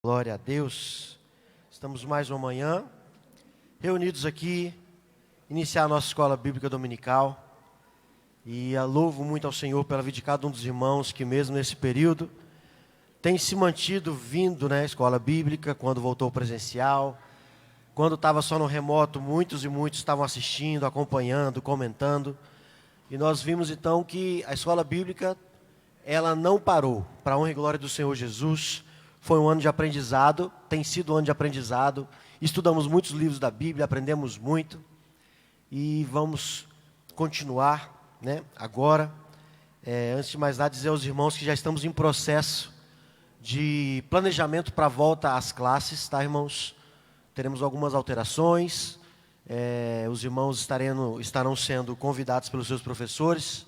Glória a Deus. Estamos mais uma manhã reunidos aqui, iniciar a nossa escola bíblica dominical. E eu louvo muito ao Senhor pela vida de cada um dos irmãos que mesmo nesse período tem se mantido vindo à escola bíblica, quando voltou presencial. Quando estava só no remoto, muitos e muitos estavam assistindo, acompanhando, comentando. E nós vimos então que a escola bíblica, ela não parou. Para a honra e glória do Senhor Jesus, foi um ano de aprendizado, tem sido um ano de aprendizado. Estudamos muitos livros da Bíblia, aprendemos muito. E vamos continuar, agora. Antes de mais nada, dizer aos irmãos que já estamos em processo de planejamento para a volta às classes, tá, irmãos? Teremos algumas alterações. Os irmãos estarão sendo convidados pelos seus professores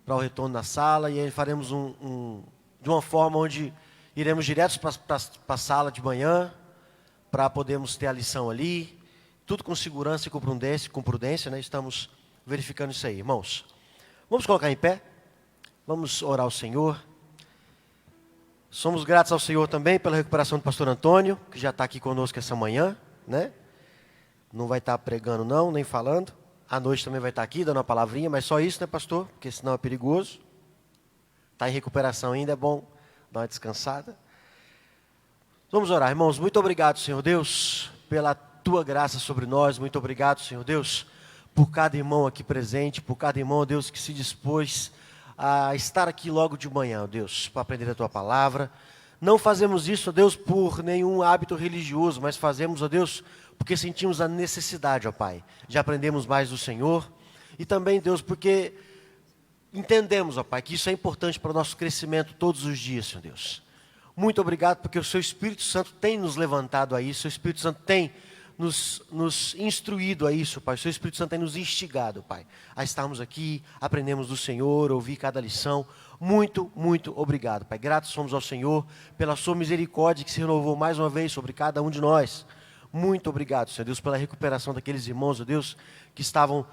para o retorno na sala. E aí faremos de uma forma onde iremos direto para a sala de manhã, para podermos ter a lição ali. Tudo com segurança e com prudência, Estamos verificando isso aí, irmãos. Vamos colocar em pé. Vamos orar ao Senhor. Somos gratos ao Senhor também pela recuperação do pastor Antônio, que já está aqui conosco essa manhã, Não vai estar pregando não, nem falando. À noite também vai estar aqui, dando uma palavrinha, mas só isso, pastor? Porque senão é perigoso. Está em recuperação ainda, é bom dar uma descansada. Vamos orar, irmãos. Muito obrigado, Senhor Deus, pela Tua graça sobre nós. Muito obrigado, Senhor Deus, por cada irmão aqui presente, por cada irmão, Deus, que se dispôs a estar aqui logo de manhã, Deus, para aprender a Tua palavra. Não fazemos isso, Deus, por nenhum hábito religioso, mas fazemos, Deus, porque sentimos a necessidade, Pai, de aprendermos mais do Senhor. E também, Deus, porque entendemos, Pai, que isso é importante para o nosso crescimento todos os dias, Senhor Deus. Muito obrigado, porque o Seu Espírito Santo tem nos levantado a isso, o Seu Espírito Santo tem nos instruído a isso, Pai. O Seu Espírito Santo tem nos instigado, Pai, a estarmos aqui, aprendemos do Senhor, ouvir cada lição. Muito, muito obrigado, Pai. Gratos somos ao Senhor pela Sua misericórdia que se renovou mais uma vez sobre cada um de nós. Muito obrigado, Senhor Deus, pela recuperação daqueles irmãos, ó Deus, que estavam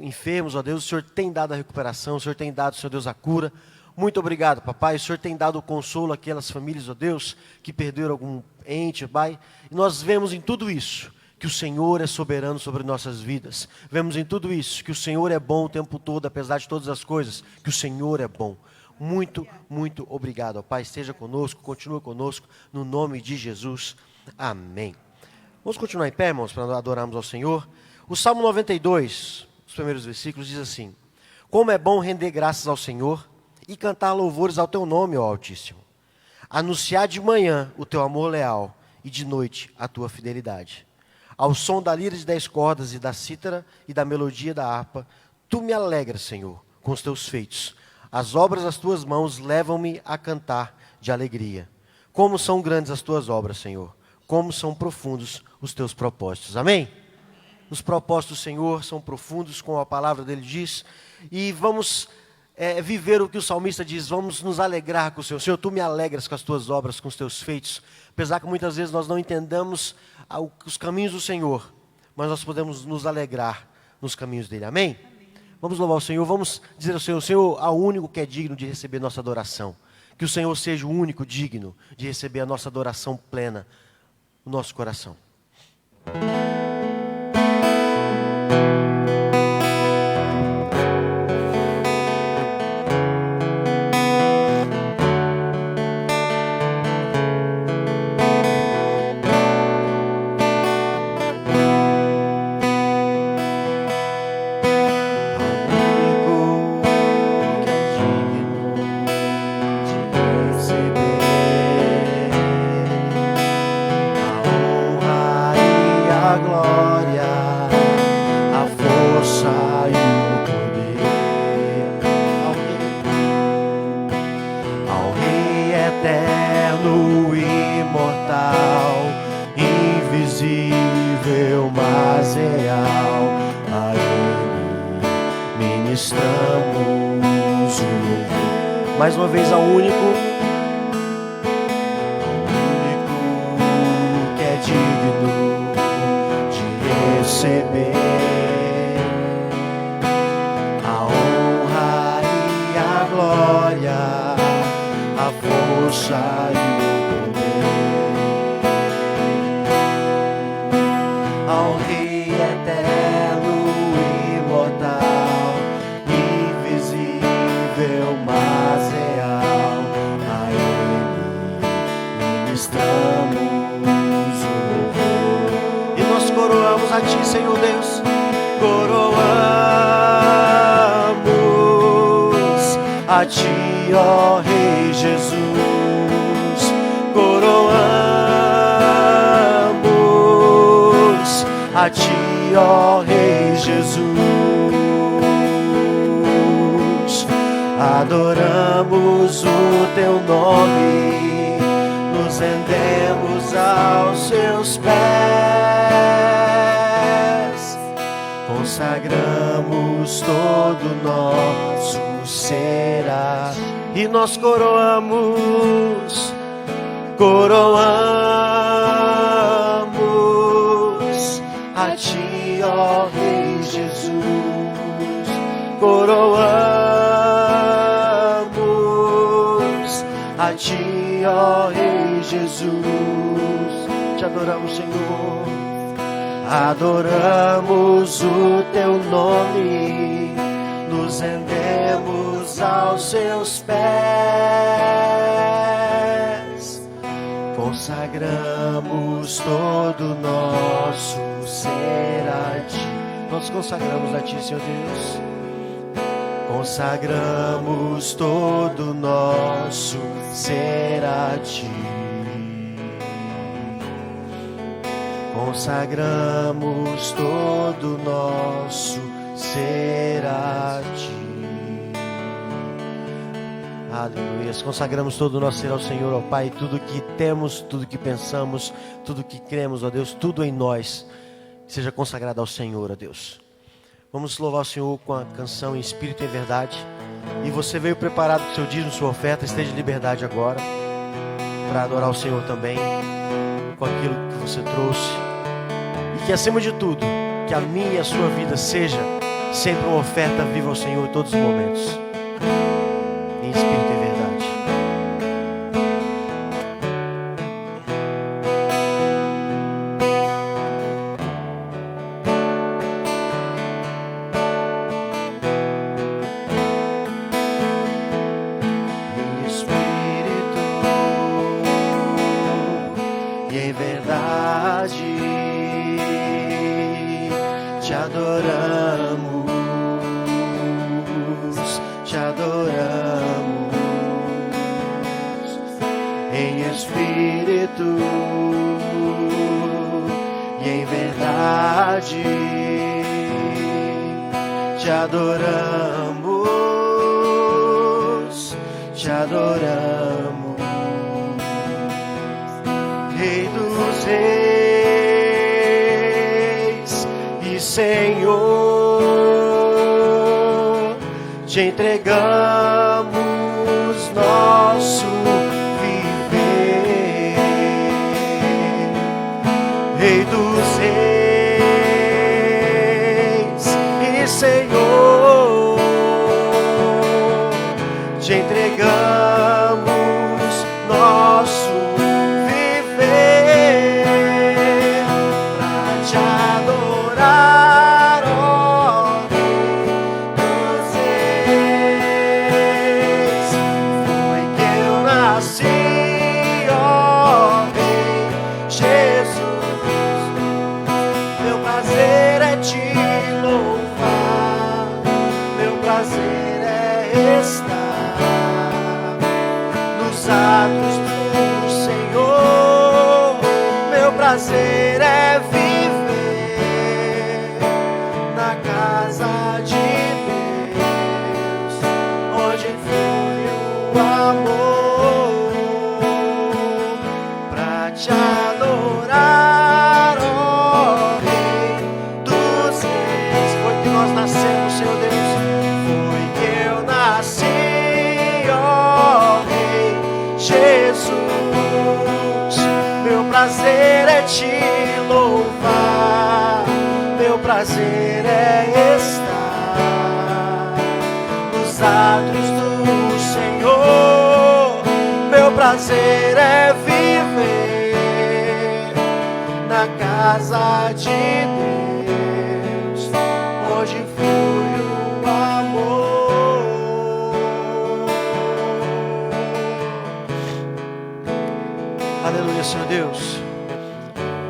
enfermos, ó Deus. O Senhor tem dado a recuperação, o Senhor tem dado, Senhor Deus, a cura. Muito obrigado, papai. O Senhor tem dado o consolo àquelas famílias, ó Deus, que perderam algum ente, Pai. E nós vemos em tudo isso que o Senhor é soberano sobre nossas vidas. Vemos em tudo isso que o Senhor é bom o tempo todo, apesar de todas as coisas, que o Senhor é bom. Muito, muito obrigado, ó Pai. Esteja conosco, continua conosco, no nome de Jesus. Amém. Vamos continuar em pé, irmãos, para adorarmos ao Senhor. O Salmo 92, os primeiros versículos, diz assim: Como é bom render graças ao Senhor e cantar louvores ao Teu nome, ó Altíssimo. Anunciar de manhã o Teu amor leal e de noite a Tua fidelidade. Ao som da lira de 10 cordas e da cítara e da melodia da harpa, Tu me alegras, Senhor, com os Teus feitos. As obras das Tuas mãos levam-me a cantar de alegria. Como são grandes as Tuas obras, Senhor. Como são profundos os Teus propósitos. Amém? Os propósitos do Senhor são profundos, como a palavra dele diz. E vamos viver o que o salmista diz. Vamos nos alegrar com o Senhor. Senhor, Tu me alegras com as Tuas obras, com os Teus feitos. Apesar que muitas vezes nós não entendamos os caminhos do Senhor, mas nós podemos nos alegrar nos caminhos dele. Amém? Vamos louvar o Senhor. Vamos dizer ao Senhor: o Senhor é o único que é digno de receber nossa adoração. Que o Senhor seja o único digno de receber a nossa adoração plena no nosso coração. Mais uma vez ao único que é digno de receber a honra e a glória, a força e o poder. ao Rei eterno, imortal, invisível, mas real. A Ele ministramos o louvor. E nós coroamos a Ti, Senhor Deus. Coroamos a Ti, ó Rei Jesus. Coroamos a Ti, ó Rei Jesus. Adoramos o Teu nome, nos rendemos aos Seus pés, consagramos todo nosso ser a Ti. E nós coroamos a Ti, ó Rei Jesus. Coroamos a Ti, ó Rei Jesus. Te adoramos, Senhor. Adoramos o Teu nome, nos rendemos aos Seus pés, consagramos todo nosso ser a Ti. Nós consagramos a Ti, Senhor Deus. Consagramos todo nosso ser a Ti. Consagramos todo nosso ser a Ti. Aleluia. Consagramos todo o nosso ser ao Senhor, ó Pai. Tudo que temos, tudo que pensamos, tudo que cremos, ó Deus, tudo em nós seja consagrado ao Senhor, ó Deus. Vamos louvar o Senhor com a canção em espírito e em verdade. E você veio preparado com o seu dízimo, sua oferta, esteja em liberdade agora para adorar o Senhor também com aquilo que você trouxe. E que acima de tudo, que a minha e a sua vida seja sempre uma oferta viva ao Senhor em todos os momentos, em espírito e em verdade. Em espírito e em verdade te adoramos, te adoramos. Em espírito e em verdade te adoramos, te adoramos. Rei dos reis e Senhor, te entregamos nosso viver. Rei dos reis e Senhor, te entregamos nosso viver pra te adorar, ó Rei dos reis. Foi que eu nasci, ó Rei Jesus. Meu prazer é te louvar, meu prazer é estar nos atos do Senhor. Meu prazer é viver na casa de Deus, onde flui o amor, pra te adorar, ó Rei dos reis. Foi que nós nascemos, Senhor Deus. Foi que eu nasci, ó Rei Jesus. Meu prazer é te louvar, meu prazer é estar nos atos do Senhor. Meu prazer é viver na casa casa de Deus, hoje flui o amor. Aleluia, Senhor Deus.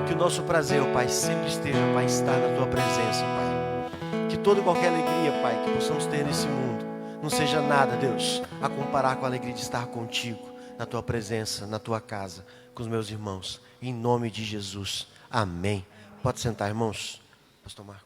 Que o nosso prazer, ó Pai, sempre esteja, Pai, estar na Tua presença, Pai. Que toda e qualquer alegria, Pai, que possamos ter nesse mundo, não seja nada, Deus, a comparar com a alegria de estar contigo, na Tua presença, na Tua casa, com os meus irmãos. Em nome de Jesus. Amém. Pode sentar, irmãos. Pastor Marco.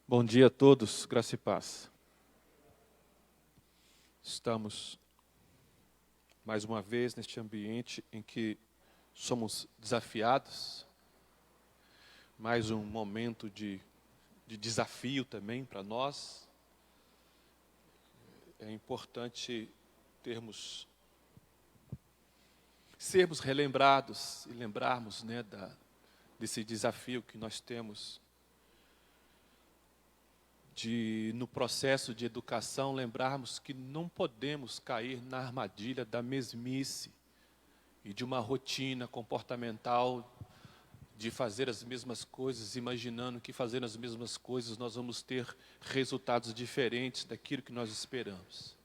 Bom dia a todos, graça e paz. Estamos mais uma vez neste ambiente em que somos desafiados, mais um momento de desafio também para nós. É importante sermos relembrados e lembrarmos, né, desse desafio que nós temos no processo de educação, lembrarmos que não podemos cair na armadilha da mesmice e de uma rotina comportamental de fazer as mesmas coisas, imaginando que fazendo as mesmas coisas nós vamos ter resultados diferentes daquilo que nós esperamos.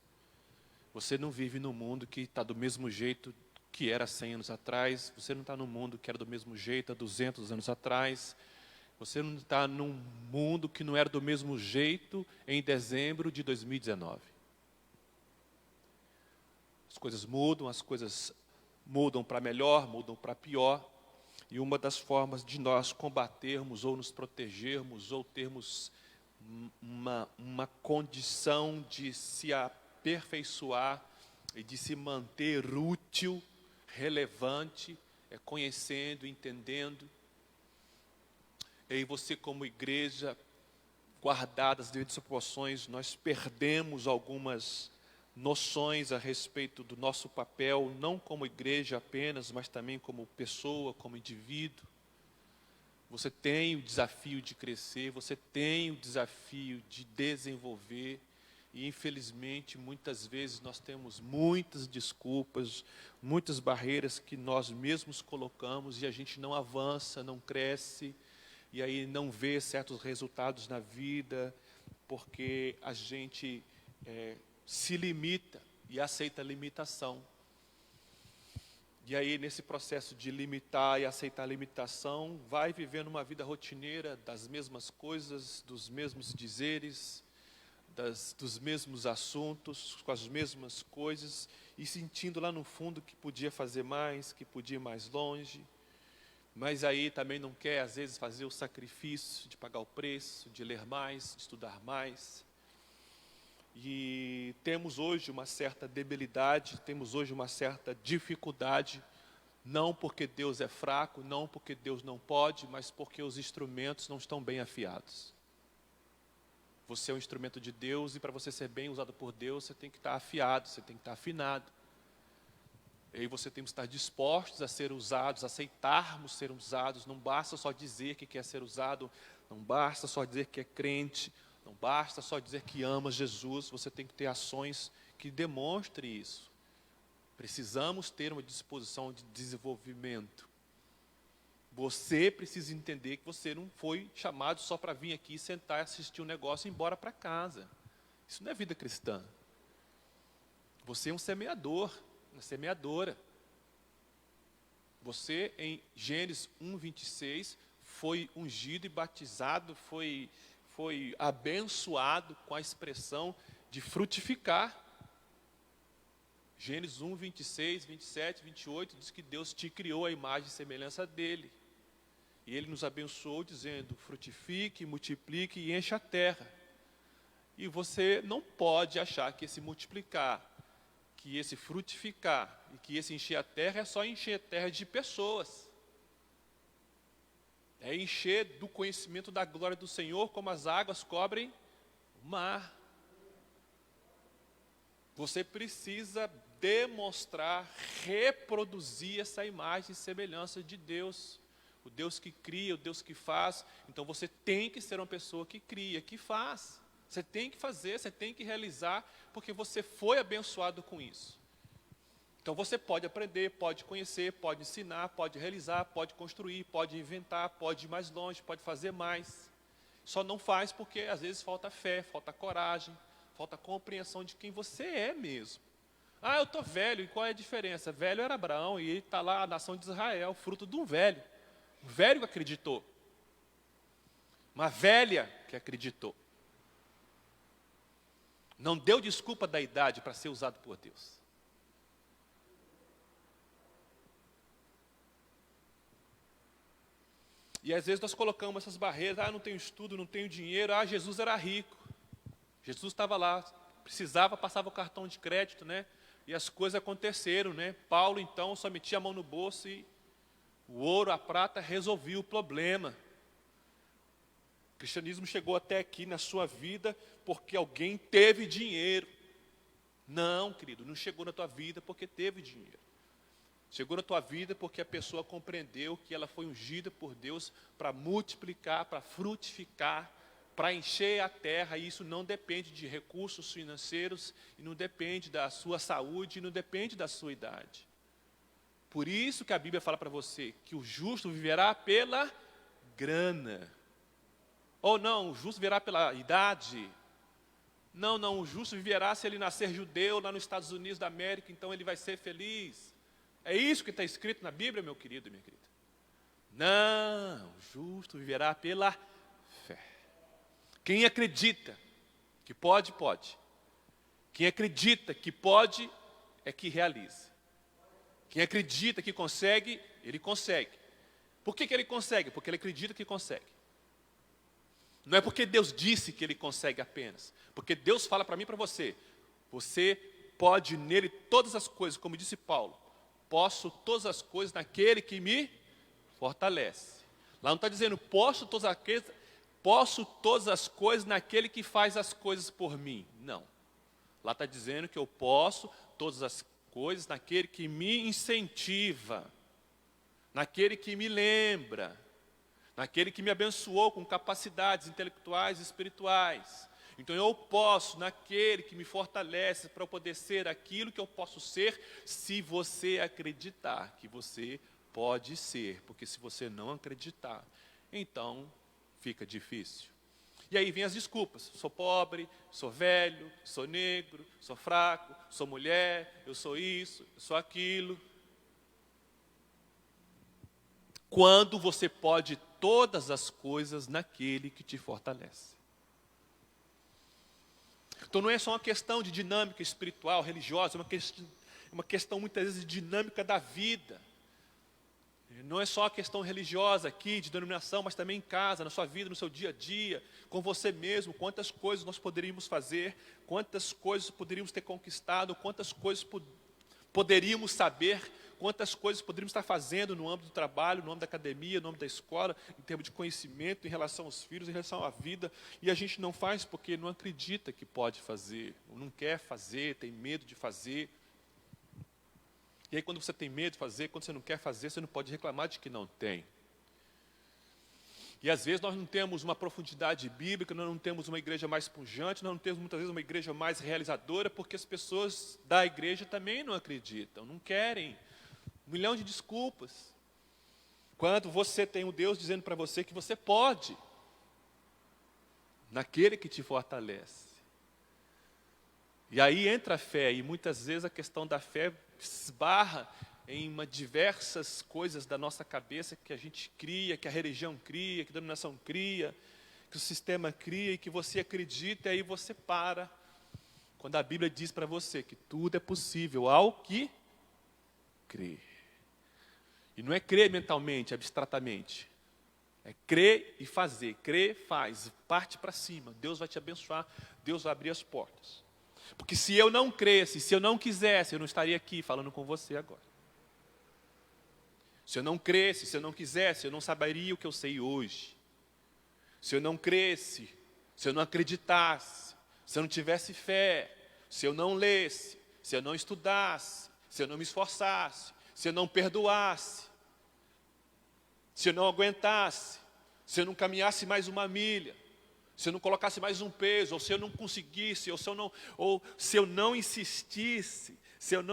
Você não vive num mundo que está do mesmo jeito que era 100 anos atrás, você não está num mundo que era do mesmo jeito há 200 anos atrás, você não está num mundo que não era do mesmo jeito em dezembro de 2019. As coisas mudam para melhor, mudam para pior. E uma das formas de nós combatermos ou nos protegermos ou termos uma condição de se aperfeiçoar e de se manter útil, relevante, é conhecendo, entendendo. E você, como igreja, guardadas dentro de proporções, nós perdemos algumas noções a respeito do nosso papel, não como igreja apenas, mas também como pessoa, como indivíduo. Você tem o desafio de crescer, você tem o desafio de desenvolver, e infelizmente, muitas vezes nós temos muitas desculpas, muitas barreiras que nós mesmos colocamos e a gente não avança, não cresce, e aí não vê certos resultados na vida, porque a gente se limita e aceita a limitação. E aí, nesse processo de limitar e aceitar a limitação, vai vivendo uma vida rotineira das mesmas coisas, dos mesmos dizeres, dos mesmos assuntos, com as mesmas coisas, e sentindo lá no fundo que podia fazer mais, que podia ir mais longe. Mas aí também não quer, às vezes, fazer o sacrifício de pagar o preço, de ler mais, de estudar mais. E temos hoje uma certa debilidade, temos hoje uma certa dificuldade, não porque Deus é fraco, não porque Deus não pode, mas porque os instrumentos não estão bem afiados. Você é um instrumento de Deus e para você ser bem usado por Deus, você tem que estar afiado, você tem que estar afinado. E aí você tem que estar dispostos a ser usados, aceitarmos ser usados. Não basta só dizer que quer ser usado, não basta só dizer que é crente, não basta só dizer que ama Jesus, você tem que ter ações que demonstrem isso. Precisamos ter uma disposição de desenvolvimento. Você precisa entender que você não foi chamado só para vir aqui, sentar, assistir um negócio e ir embora para casa. Isso não é vida cristã. Você é um semeador, uma semeadora. Você, em Gênesis 1:26, foi ungido e batizado, foi abençoado com a expressão de frutificar. Gênesis 1:26, 27, 28, diz que Deus te criou à imagem e semelhança dele. E ele nos abençoou dizendo, frutifique, multiplique e encha a terra. E você não pode achar que esse multiplicar, que esse frutificar e que esse encher a terra é só encher a terra de pessoas. É encher do conhecimento da glória do Senhor como as águas cobrem o mar. Você precisa demonstrar, reproduzir essa imagem e semelhança de Deus. O Deus que cria, o Deus que faz. Então você tem que ser uma pessoa que cria, que faz. Você tem que fazer, você tem que realizar, porque você foi abençoado com isso. Então você pode aprender, pode conhecer, pode ensinar, pode realizar, pode construir, pode inventar, pode ir mais longe, pode fazer mais. Só não faz porque às vezes falta fé, falta coragem, falta compreensão de quem você é mesmo. Ah, eu estou velho, e qual é a diferença? Velho era Abraão e está lá a nação de Israel, fruto de um velho. Um velho que acreditou. Uma velha que acreditou. Não deu desculpa da idade para ser usado por Deus. E às vezes nós colocamos essas barreiras, não tenho estudo, não tenho dinheiro, Jesus era rico. Jesus estava lá, precisava, passava o cartão de crédito, né? E as coisas aconteceram, né? Paulo então só metia a mão no bolso e o ouro, a prata resolvia o problema. O cristianismo chegou até aqui na sua vida porque alguém teve dinheiro. Não, querido, não chegou na tua vida porque teve dinheiro. Chegou na tua vida porque a pessoa compreendeu que ela foi ungida por Deus para multiplicar, para frutificar, para encher a terra. E isso não depende de recursos financeiros, e não depende da sua saúde, e não depende da sua idade. Por isso que a Bíblia fala para você que o justo viverá pela grana. Ou não, o justo viverá pela idade. Não, o justo viverá se ele nascer judeu lá nos Estados Unidos da América, então ele vai ser feliz. É isso que está escrito na Bíblia, meu querido e minha querida. Não, o justo viverá pela fé. Quem acredita que pode, pode. Quem acredita que pode, é que realiza. Quem acredita que consegue, ele consegue. Por que ele consegue? Porque ele acredita que consegue. Não é porque Deus disse que ele consegue apenas. Porque Deus fala para mim e para você. Você pode nele todas as coisas, como disse Paulo. Posso todas as coisas naquele que me fortalece. Lá não está dizendo, posso todas as coisas naquele que faz as coisas por mim. Não. Lá está dizendo que eu posso todas as coisas naquele que me incentiva, naquele que me lembra, naquele que me abençoou com capacidades intelectuais e espirituais. Então eu posso naquele que me fortalece para eu poder ser aquilo que eu posso ser, se você acreditar que você pode ser. Porque se você não acreditar, então fica difícil. E aí vem as desculpas. Sou pobre, sou velho, sou negro, sou fraco, sou mulher, eu sou isso, eu sou aquilo. Quando você pode todas as coisas naquele que te fortalece. Então não é só uma questão de dinâmica espiritual, religiosa, é uma questão muitas vezes de dinâmica da vida. Não é só a questão religiosa aqui, de denominação, mas também em casa, na sua vida, no seu dia a dia, com você mesmo. Quantas coisas nós poderíamos fazer, quantas coisas poderíamos ter conquistado, quantas coisas poderíamos saber, quantas coisas poderíamos estar fazendo no âmbito do trabalho, no âmbito da academia, no âmbito da escola, em termos de conhecimento, em relação aos filhos, em relação à vida. E a gente não faz porque não acredita que pode fazer, ou não quer fazer, tem medo de fazer. E aí quando você tem medo de fazer, quando você não quer fazer, você não pode reclamar de que não tem. E às vezes nós não temos uma profundidade bíblica, nós não temos uma igreja mais pujante, nós não temos muitas vezes uma igreja mais realizadora, porque as pessoas da igreja também não acreditam, não querem. 1 milhão de desculpas. Quando você tem um Deus dizendo para você que você pode, naquele que te fortalece. E aí entra a fé, e muitas vezes a questão da fé esbarra em diversas coisas da nossa cabeça que a gente cria, que a religião cria, que a denominação cria, que o sistema cria, e que você acredita, e aí você para. Quando a Bíblia diz para você que tudo é possível ao que crê. E não é crer mentalmente, abstratamente. É crer e fazer. Crer, faz, parte para cima. Deus vai te abençoar, Deus vai abrir as portas. Porque se eu não cresce, se eu não quisesse, eu não estaria aqui falando com você agora. Se eu não cresce, se eu não quisesse, eu não saberia o que eu sei hoje. Se eu não cresce, se eu não acreditasse, se eu não tivesse fé, se eu não lesse, se eu não estudasse, se eu não me esforçasse, se eu não perdoasse, se eu não aguentasse, se eu não caminhasse mais uma milha, se eu não colocasse mais um peso, ou se eu não conseguisse, ou se eu não insistisse, se eu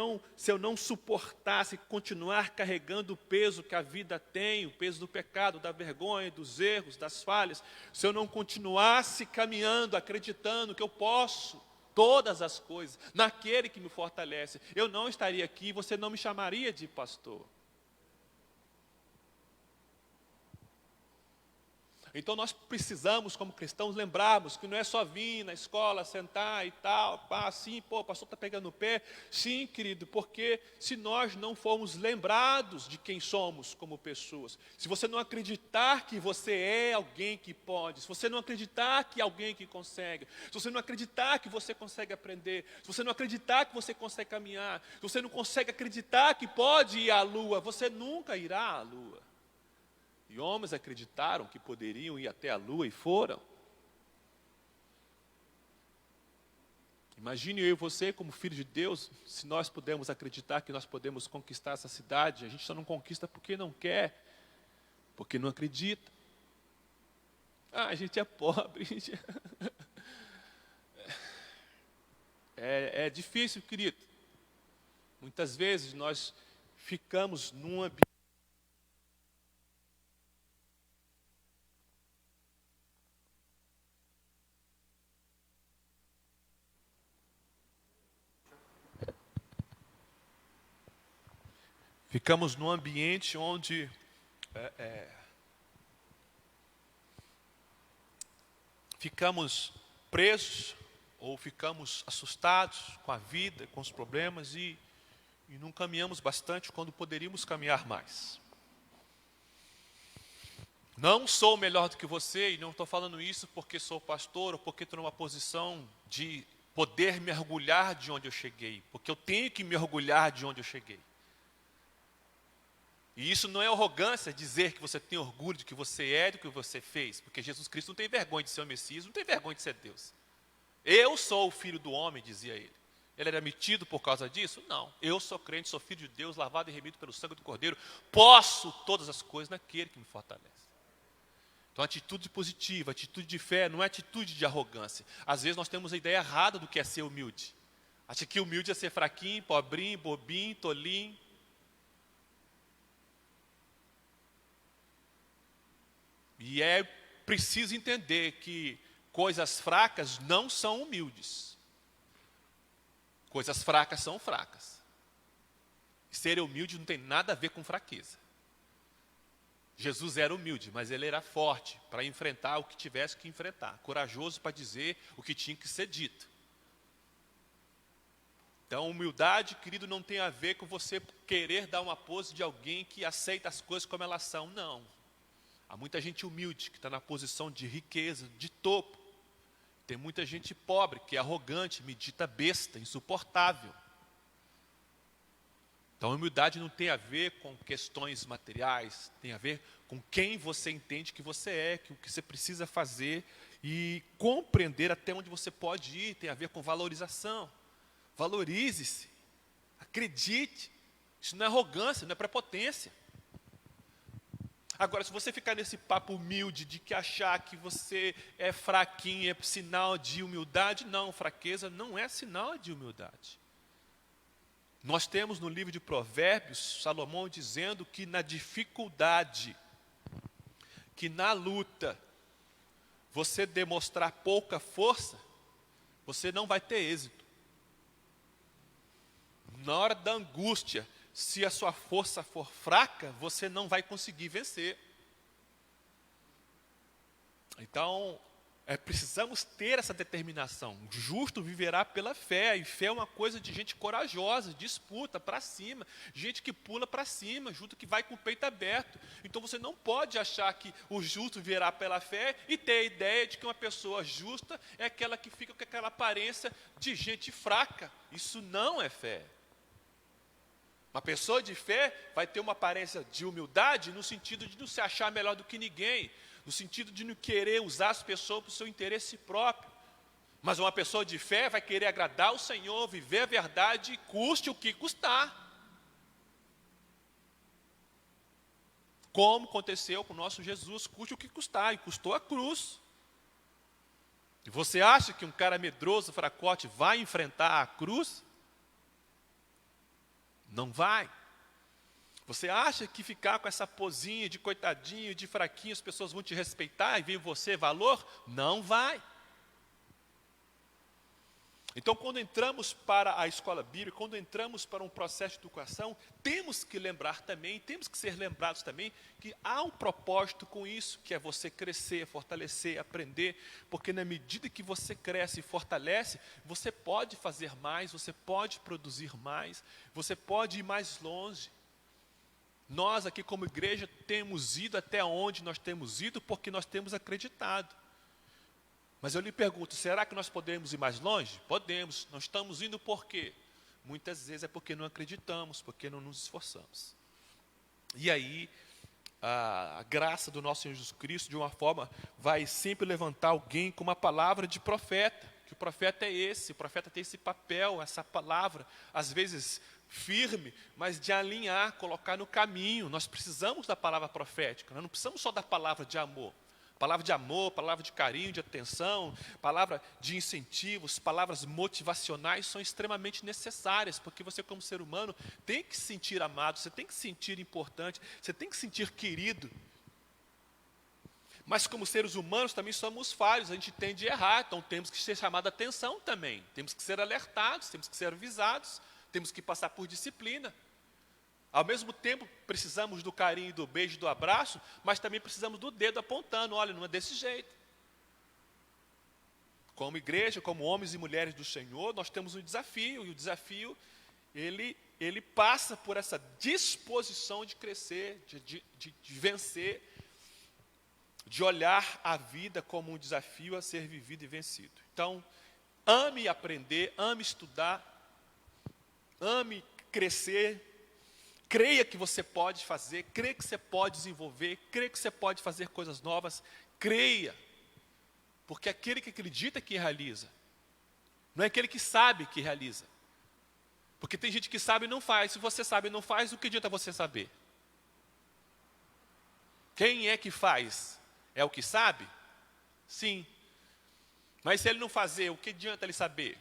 não suportasse continuar carregando o peso que a vida tem, o peso do pecado, da vergonha, dos erros, das falhas, se eu não continuasse caminhando, acreditando que eu posso todas as coisas naquele que me fortalece, eu não estaria aqui, você não me chamaria de pastor. Então nós precisamos, como cristãos, lembrarmos que não é só vir na escola, sentar e tal, assim, o pastor está pegando o pé. Sim, querido, porque se nós não formos lembrados de quem somos como pessoas, se você não acreditar que você é alguém que pode, se você não acreditar que é alguém que consegue, se você não acreditar que você consegue aprender, se você não acreditar que você consegue caminhar, se você não consegue acreditar que pode ir à lua, você nunca irá à lua. E homens acreditaram que poderiam ir até a lua e foram. Imagine eu e você como filho de Deus, se nós pudermos acreditar que nós podemos conquistar essa cidade, a gente só não conquista porque não quer, porque não acredita. A gente é pobre. É difícil, querido. Muitas vezes nós ficamos num ambiente. Ficamos num ambiente onde ficamos presos ou ficamos assustados com a vida, com os problemas e não caminhamos bastante quando poderíamos caminhar mais. Não sou melhor do que você e não estou falando isso porque sou pastor ou porque estou numa posição de poder me orgulhar de onde eu cheguei, porque eu tenho que me orgulhar de onde eu cheguei. E isso não é arrogância dizer que você tem orgulho de que você é, do que você fez, porque Jesus Cristo não tem vergonha de ser o Messias, não tem vergonha de ser Deus. Eu sou o filho do homem, dizia ele. Ele era metido por causa disso? Não. Eu sou crente, sou filho de Deus, lavado e remido pelo sangue do Cordeiro. Posso todas as coisas naquele que me fortalece. Então, atitude positiva, atitude de fé, não é atitude de arrogância. Às vezes nós temos a ideia errada do que é ser humilde. Acha que humilde é ser fraquinho, pobrinho, bobinho, tolinho. E é preciso entender que coisas fracas não são humildes. Coisas fracas são fracas. Ser humilde não tem nada a ver com fraqueza. Jesus era humilde, mas ele era forte para enfrentar o que tivesse que enfrentar. Corajoso para dizer o que tinha que ser dito. Então, humildade, querido, não tem a ver com você querer dar uma pose de alguém que aceita as coisas como elas são. Não. Há muita gente humilde que está na posição de riqueza, de topo. Tem muita gente pobre que é arrogante, medita besta, insuportável. Então a humildade não tem a ver com questões materiais, tem a ver com quem você entende que você é, que o que você precisa fazer e compreender até onde você pode ir, tem a ver com valorização. Valorize-se, acredite, isso não é arrogância, não é prepotência. Agora, se você ficar nesse papo humilde de que achar que você é fraquinho é sinal de humildade, não, fraqueza não é sinal de humildade. Nós temos no livro de Provérbios, Salomão dizendo que na dificuldade, que na luta, você demonstrar pouca força, você não vai ter êxito. Na hora da angústia, se a sua força for fraca, você não vai conseguir vencer. Então, precisamos ter essa determinação. O justo viverá pela fé, e fé é uma coisa de gente corajosa, disputa para cima, gente que pula para cima, junto que vai com o peito aberto. Então você não pode achar que o justo viverá pela fé e ter a ideia de que uma pessoa justa é aquela que fica com aquela aparência de gente fraca. Isso não é fé. Uma pessoa de fé vai ter uma aparência de humildade no sentido de não se achar melhor do que ninguém, no sentido de não querer usar as pessoas para o seu interesse próprio. Mas uma pessoa de fé vai querer agradar o Senhor, viver a verdade, custe o que custar. Como aconteceu com o nosso Jesus, custe o que custar, e custou a cruz. E você acha que um cara medroso, fracote, vai enfrentar a cruz? Não vai. Você acha que ficar com essa posinha de coitadinho, de fraquinho, as pessoas vão te respeitar e ver em você valor? Não vai. Então, quando entramos para a escola bíblica, quando entramos para um processo de educação, temos que lembrar também, temos que ser lembrados também, que há um propósito com isso, que é você crescer, fortalecer, aprender, porque na medida que você cresce e fortalece, você pode fazer mais, você pode produzir mais, você pode ir mais longe. Nós aqui como igreja temos ido até onde nós temos ido, porque nós temos acreditado. Mas eu lhe pergunto, será que nós podemos ir mais longe? Podemos. Nós estamos indo por quê? Muitas vezes é porque não acreditamos, porque não nos esforçamos. E aí, a graça do nosso Senhor Jesus Cristo, de uma forma, vai sempre levantar alguém com uma palavra de profeta. Que o profeta é esse, o profeta tem esse papel, essa palavra, às vezes firme, mas de alinhar, colocar no caminho. Nós precisamos da palavra profética, nós não precisamos só da palavra de amor. Palavra de amor, palavra de carinho, de atenção, palavra de incentivos, palavras motivacionais são extremamente necessárias, porque você como ser humano tem que se sentir amado, você tem que se sentir importante, você tem que se sentir querido. Mas como seres humanos também somos falhos, a gente tende a errar, então temos que ser chamados a atenção também, temos que ser alertados, temos que ser avisados, temos que passar por disciplina. Ao mesmo tempo, precisamos do carinho, do beijo, do abraço, mas também precisamos do dedo apontando, olha, não é desse jeito. Como igreja, como homens e mulheres do Senhor, nós temos um desafio, e o desafio, ele passa por essa disposição de crescer, de vencer, de olhar a vida como um desafio a ser vivido e vencido. Então, ame aprender, ame estudar, ame crescer, creia que você pode fazer, creia que você pode desenvolver, creia que você pode fazer coisas novas, creia. Porque aquele que acredita que realiza, não é aquele que sabe que realiza. Porque tem gente que sabe e não faz. Se você sabe e não faz, o que adianta você saber? Quem é que faz? É o que sabe? Sim. Mas se ele não fazer, o que adianta ele saber?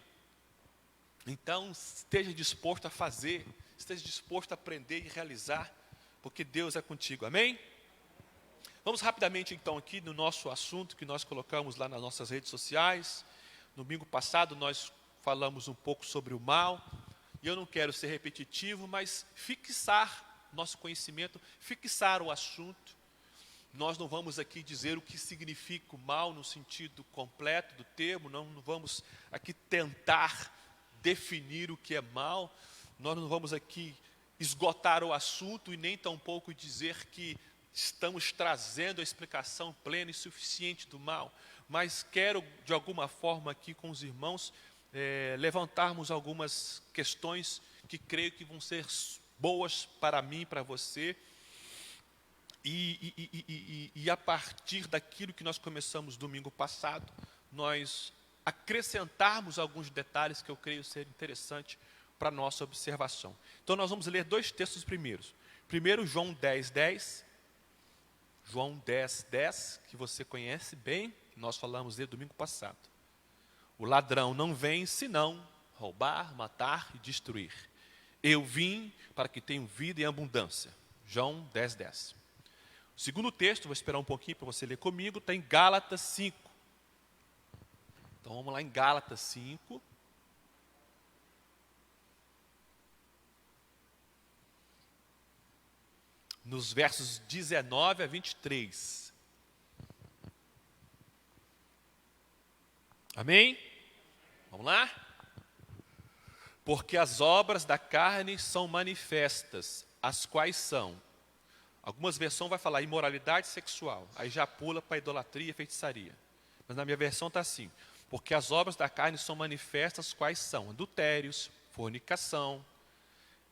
Então, esteja disposto a fazer, esteja disposto a aprender e realizar, porque Deus é contigo, amém? Vamos rapidamente então aqui no nosso assunto que nós colocamos lá nas nossas redes sociais. No domingo passado nós falamos um pouco sobre o mal, e eu não quero ser repetitivo, mas fixar nosso conhecimento, fixar o assunto. Nós não vamos aqui dizer o que significa o mal no sentido completo do termo, não vamos aqui tentar definir o que é mal, nós não vamos aqui esgotar o assunto e nem tampouco dizer que estamos trazendo a explicação plena e suficiente do mal, mas quero de alguma forma aqui com os irmãos levantarmos algumas questões que creio que vão ser boas para mim e para você, e a partir daquilo que nós começamos domingo passado, nós acrescentarmos alguns detalhes que eu creio ser interessante para a nossa observação. Então nós vamos ler dois textos primeiros. Primeiro, João 10:10. João 10:10, que você conhece bem, nós falamos dele domingo passado. O ladrão não vem senão roubar, matar e destruir. Eu vim para que tenham vida em abundância. João 10:10. O segundo texto, vou esperar um pouquinho para você ler comigo, está em Gálatas 5. Então vamos lá em Gálatas 5. Nos versos 19 a 23. Amém? Vamos lá? Porque as obras da carne são manifestas, as quais são. Algumas versões vai falar imoralidade sexual, aí já pula para idolatria e feitiçaria. Mas na minha versão está assim: porque as obras da carne são manifestas, quais são adultérios, fornicação,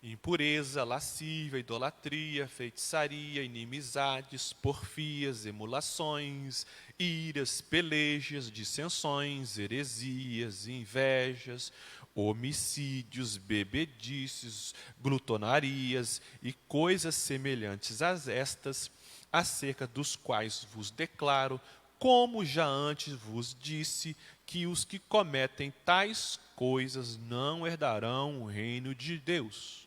impureza, lascívia, idolatria, feitiçaria, inimizades, porfias, emulações, iras, pelejas, dissensões, heresias, invejas, homicídios, bebedices, glutonarias e coisas semelhantes a estas, acerca dos quais vos declaro, como já antes vos disse, que os que cometem tais coisas não herdarão o reino de Deus.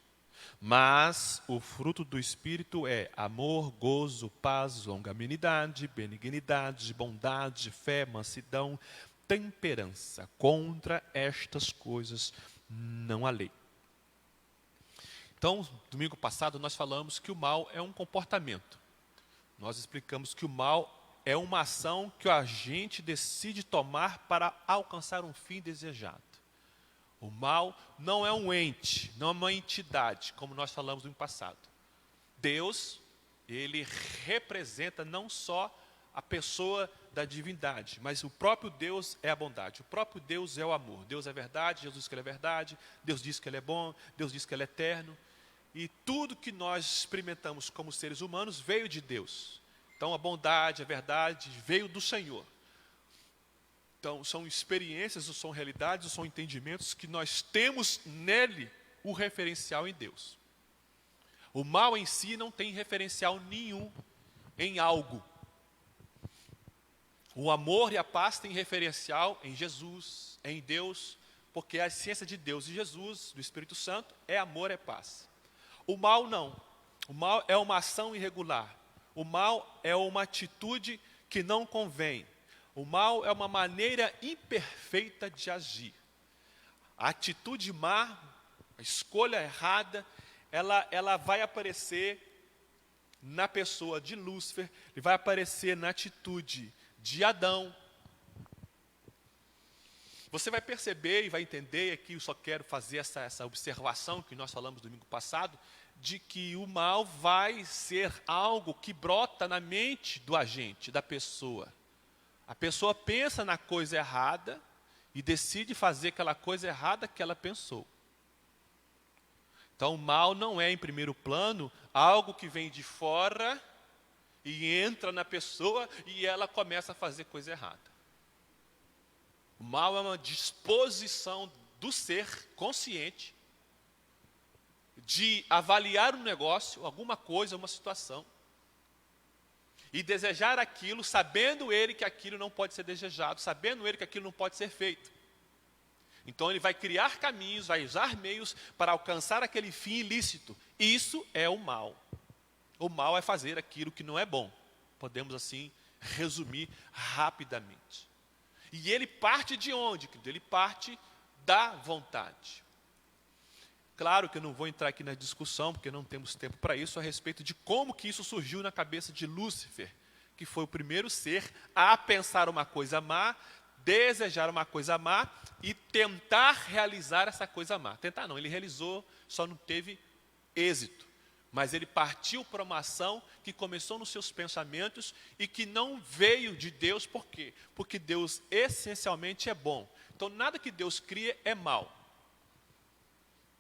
Mas o fruto do Espírito é amor, gozo, paz, longanimidade, benignidade, bondade, fé, mansidão, temperança. Contra estas coisas não há lei. Então, domingo passado nós falamos que o mal é um comportamento. Nós explicamos que o mal é uma ação que o agente decide tomar para alcançar um fim desejado. O mal não é um ente, não é uma entidade, como nós falamos no passado. Deus, ele representa não só a pessoa da divindade, mas o próprio Deus é a bondade, o próprio Deus é o amor. Deus é verdade, Jesus diz que ele é verdade, Deus diz que ele é bom, Deus diz que ele é eterno. E tudo que nós experimentamos como seres humanos veio de Deus. Então a bondade, a verdade veio do Senhor. Então, são experiências, ou são realidades, ou são entendimentos que nós temos nele o referencial em Deus. O mal em si não tem referencial nenhum em algo. O amor e a paz têm referencial em Jesus, em Deus, porque a essência de Deus e Jesus, do Espírito Santo, é amor, é paz. O mal não. O mal é uma ação irregular. O mal é uma atitude que não convém. O mal é uma maneira imperfeita de agir. A atitude má, a escolha errada, ela vai aparecer na pessoa de Lúcifer, e vai aparecer na atitude de Adão. Você vai perceber e vai entender, aqui eu só quero fazer essa observação que nós falamos domingo passado, de que o mal vai ser algo que brota na mente do agente, da pessoa. A pessoa pensa na coisa errada e decide fazer aquela coisa errada que ela pensou. Então, o mal não é, em primeiro plano, algo que vem de fora e entra na pessoa e ela começa a fazer coisa errada. O mal é uma disposição do ser consciente de avaliar um negócio, alguma coisa, uma situação, e desejar aquilo, sabendo ele que aquilo não pode ser desejado, sabendo ele que aquilo não pode ser feito. Então ele vai criar caminhos, vai usar meios para alcançar aquele fim ilícito. Isso é o mal. O mal é fazer aquilo que não é bom. Podemos assim resumir rapidamente. E ele parte de onde, querido? Ele parte da vontade. Claro que eu não vou entrar aqui na discussão, porque não temos tempo para isso, a respeito de como que isso surgiu na cabeça de Lúcifer, que foi o primeiro ser a pensar uma coisa má, desejar uma coisa má e tentar realizar essa coisa má. Tentar não, ele realizou, só não teve êxito. Mas ele partiu para uma ação que começou nos seus pensamentos e que não veio de Deus, por quê? Porque Deus essencialmente é bom. Então nada que Deus cria é mal.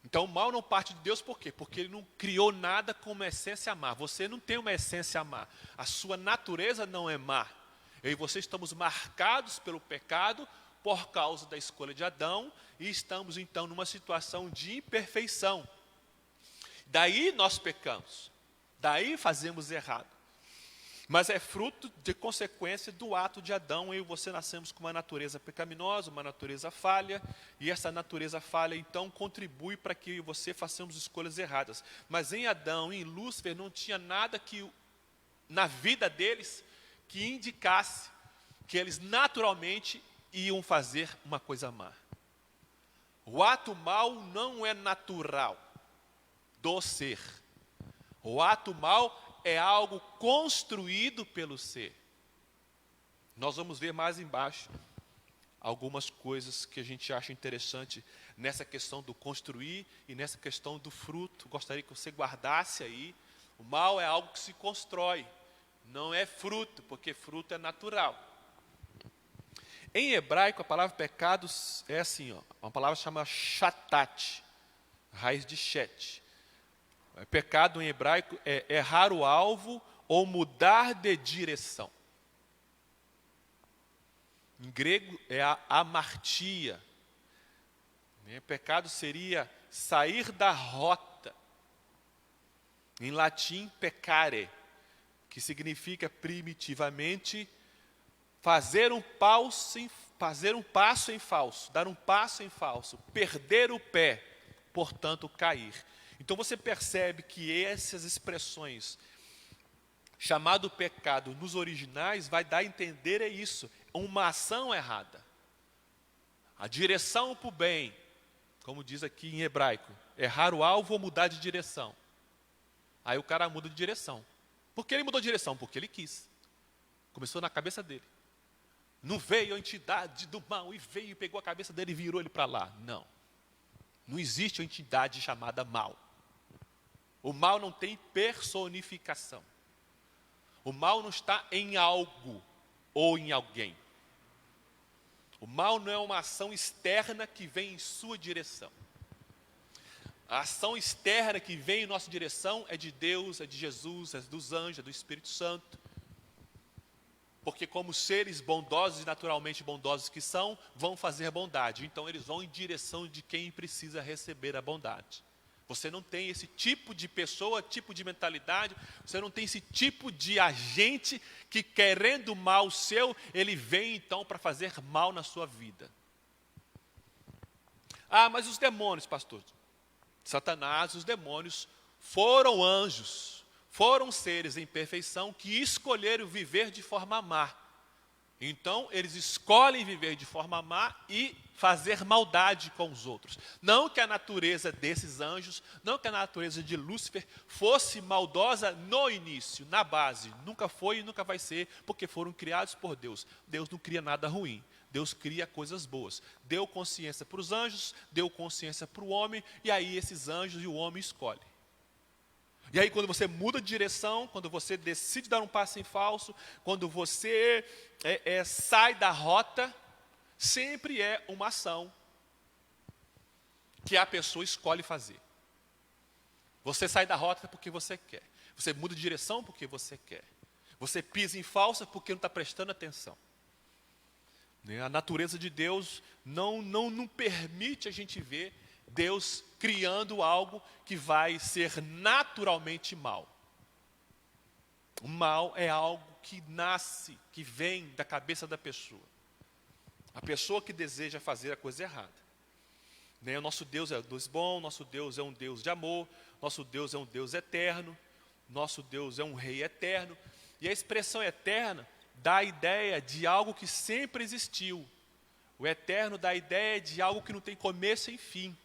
Então o mal não parte de Deus por quê? Porque ele não criou nada com uma essência má. Você não tem uma essência má. A sua natureza não é má. Eu e você estamos marcados pelo pecado por causa da escolha de Adão e estamos então numa situação de imperfeição. Daí nós pecamos. Daí fazemos errado. Mas é fruto de consequência do ato de Adão. Eu e você nascemos com uma natureza pecaminosa, uma natureza falha, e essa natureza falha então contribui para que eu e você façamos escolhas erradas. Mas em Adão, em Lúcifer, não tinha nada que na vida deles que indicasse que eles naturalmente iam fazer uma coisa má. O ato mau não é natural do ser. O ato mau é algo construído pelo ser. Nós vamos ver mais embaixo algumas coisas que a gente acha interessante nessa questão do construir e nessa questão do fruto. Gostaria que você guardasse aí. O mal é algo que se constrói, não é fruto, porque fruto é natural. Em hebraico, a palavra pecados é assim, ó, uma palavra chamada shatat, raiz de shet. Pecado em hebraico é errar o alvo ou mudar de direção. Em grego é a amartia. Pecado seria sair da rota. Em latim, peccare, que significa primitivamente fazer um passo em falso, dar um passo em falso, perder o pé, portanto cair. Então você percebe que essas expressões, chamado pecado nos originais, vai dar a entender isso, uma ação errada. A direção para o bem, como diz aqui em hebraico, errar o alvo ou mudar de direção. Aí o cara muda de direção. Por que ele mudou de direção? Porque ele quis. Começou na cabeça dele. Não veio a entidade do mal e veio e pegou a cabeça dele e virou ele para lá. Não. Não existe uma entidade chamada mal. O mal não tem personificação. O mal não está em algo ou em alguém. O mal não é uma ação externa que vem em sua direção. A ação externa que vem em nossa direção é de Deus, é de Jesus, é dos anjos, é do Espírito Santo. Porque como seres bondosos e naturalmente bondosos que são, vão fazer bondade. Então eles vão em direção de quem precisa receber a bondade. Você não tem esse tipo de pessoa, tipo de mentalidade, você não tem esse tipo de agente que querendo mal seu, ele vem então para fazer mal na sua vida. Ah, mas os demônios, pastor. Satanás, os demônios, foram anjos, foram seres em perfeição que escolheram viver de forma má. Então, eles escolhem viver de forma má e fazer maldade com os outros. Não que a natureza desses anjos, não que a natureza de Lúcifer fosse maldosa no início, na base. Nunca foi e nunca vai ser, porque foram criados por Deus. Deus não cria nada ruim. Deus cria coisas boas. Deu consciência para os anjos, deu consciência para o homem, e aí esses anjos e o homem escolhem. E aí quando você muda de direção, quando você decide dar um passo em falso, quando você sai da rota, sempre é uma ação que a pessoa escolhe fazer. Você sai da rota porque você quer. Você muda de direção porque você quer. Você pisa em falsa porque não está prestando atenção. A natureza de Deus não permite a gente ver Deus criando algo que vai ser naturalmente mal. O mal é algo que nasce, que vem da cabeça da pessoa. A pessoa que deseja fazer a coisa errada. O nosso Deus é um Deus bom, nosso Deus é um Deus de amor, nosso Deus é um Deus eterno, nosso Deus é um Rei eterno. E a expressão eterna dá a ideia de algo que sempre existiu. O eterno dá a ideia de algo que não tem começo e fim.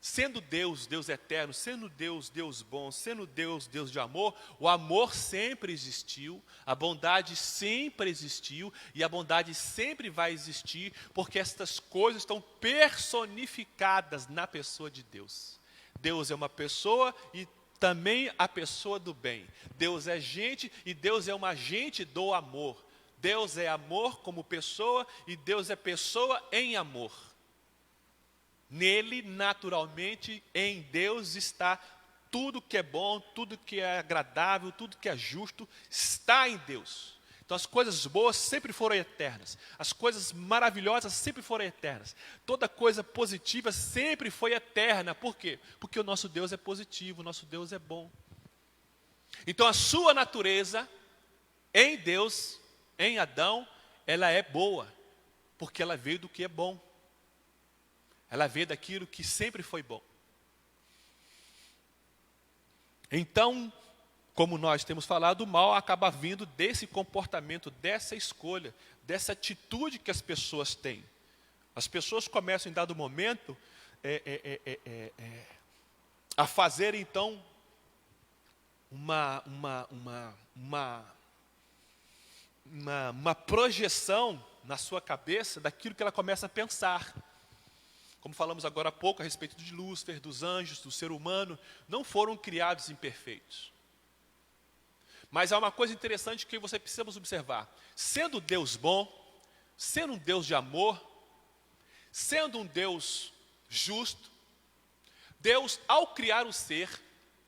Sendo Deus, Deus eterno, sendo Deus, Deus bom, sendo Deus, Deus de amor, o amor sempre existiu, a bondade sempre existiu e a bondade sempre vai existir, porque estas coisas estão personificadas na pessoa de Deus. Deus é uma pessoa e também a pessoa do bem. Deus é gente e Deus é um agente do amor. Deus é amor como pessoa e Deus é pessoa em amor. Nele, naturalmente, em Deus está tudo que é bom, tudo que é agradável, tudo que é justo, está em Deus. Então as coisas boas sempre foram eternas, as coisas maravilhosas sempre foram eternas, toda coisa positiva sempre foi eterna. Por quê? Porque o nosso Deus é positivo, o nosso Deus é bom. Então a sua natureza em Deus, em Adão, ela é boa, porque ela veio do que é bom. Ela veio daquilo que sempre foi bom. Então, como nós temos falado, o mal acaba vindo desse comportamento, dessa escolha, dessa atitude que as pessoas têm. As pessoas começam em dado momento a fazer então uma projeção na sua cabeça daquilo que ela começa a pensar. Como falamos agora há pouco a respeito de Lúcifer, dos anjos, do ser humano, não foram criados imperfeitos. Mas há uma coisa interessante que você precisa observar. Sendo Deus bom, sendo um Deus de amor, sendo um Deus justo, Deus, ao criar o ser,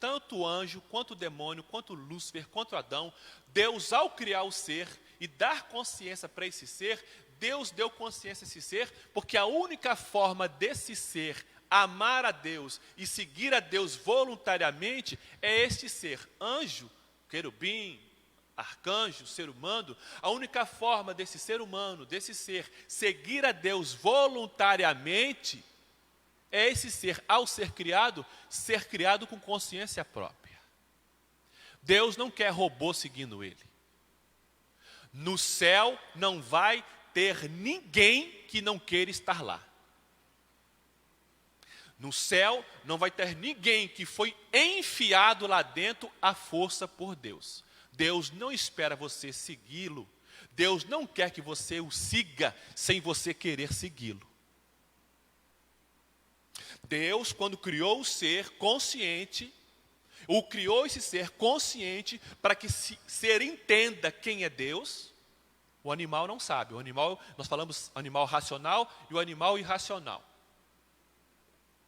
tanto o anjo, quanto o demônio, quanto Lúcifer, quanto Adão, Deus, ao criar o ser e dar consciência para esse ser, Deus deu consciência a esse ser, porque a única forma desse ser amar a Deus e seguir a Deus voluntariamente é este ser, anjo, querubim, arcanjo, ser humano. A única forma desse ser humano, desse ser, seguir a Deus voluntariamente, é esse ser, ao ser criado com consciência própria. Deus não quer robô seguindo ele. No céu não vai ter ninguém que não queira estar lá. No céu não vai ter ninguém que foi enfiado lá dentro à força por Deus. Deus não espera você segui-lo. Deus não quer que você o siga sem você querer segui-lo. Deus, quando criou o ser consciente, criou esse ser consciente para que esse ser entenda quem é Deus. O animal não sabe. O animal, nós falamos animal racional e o animal irracional.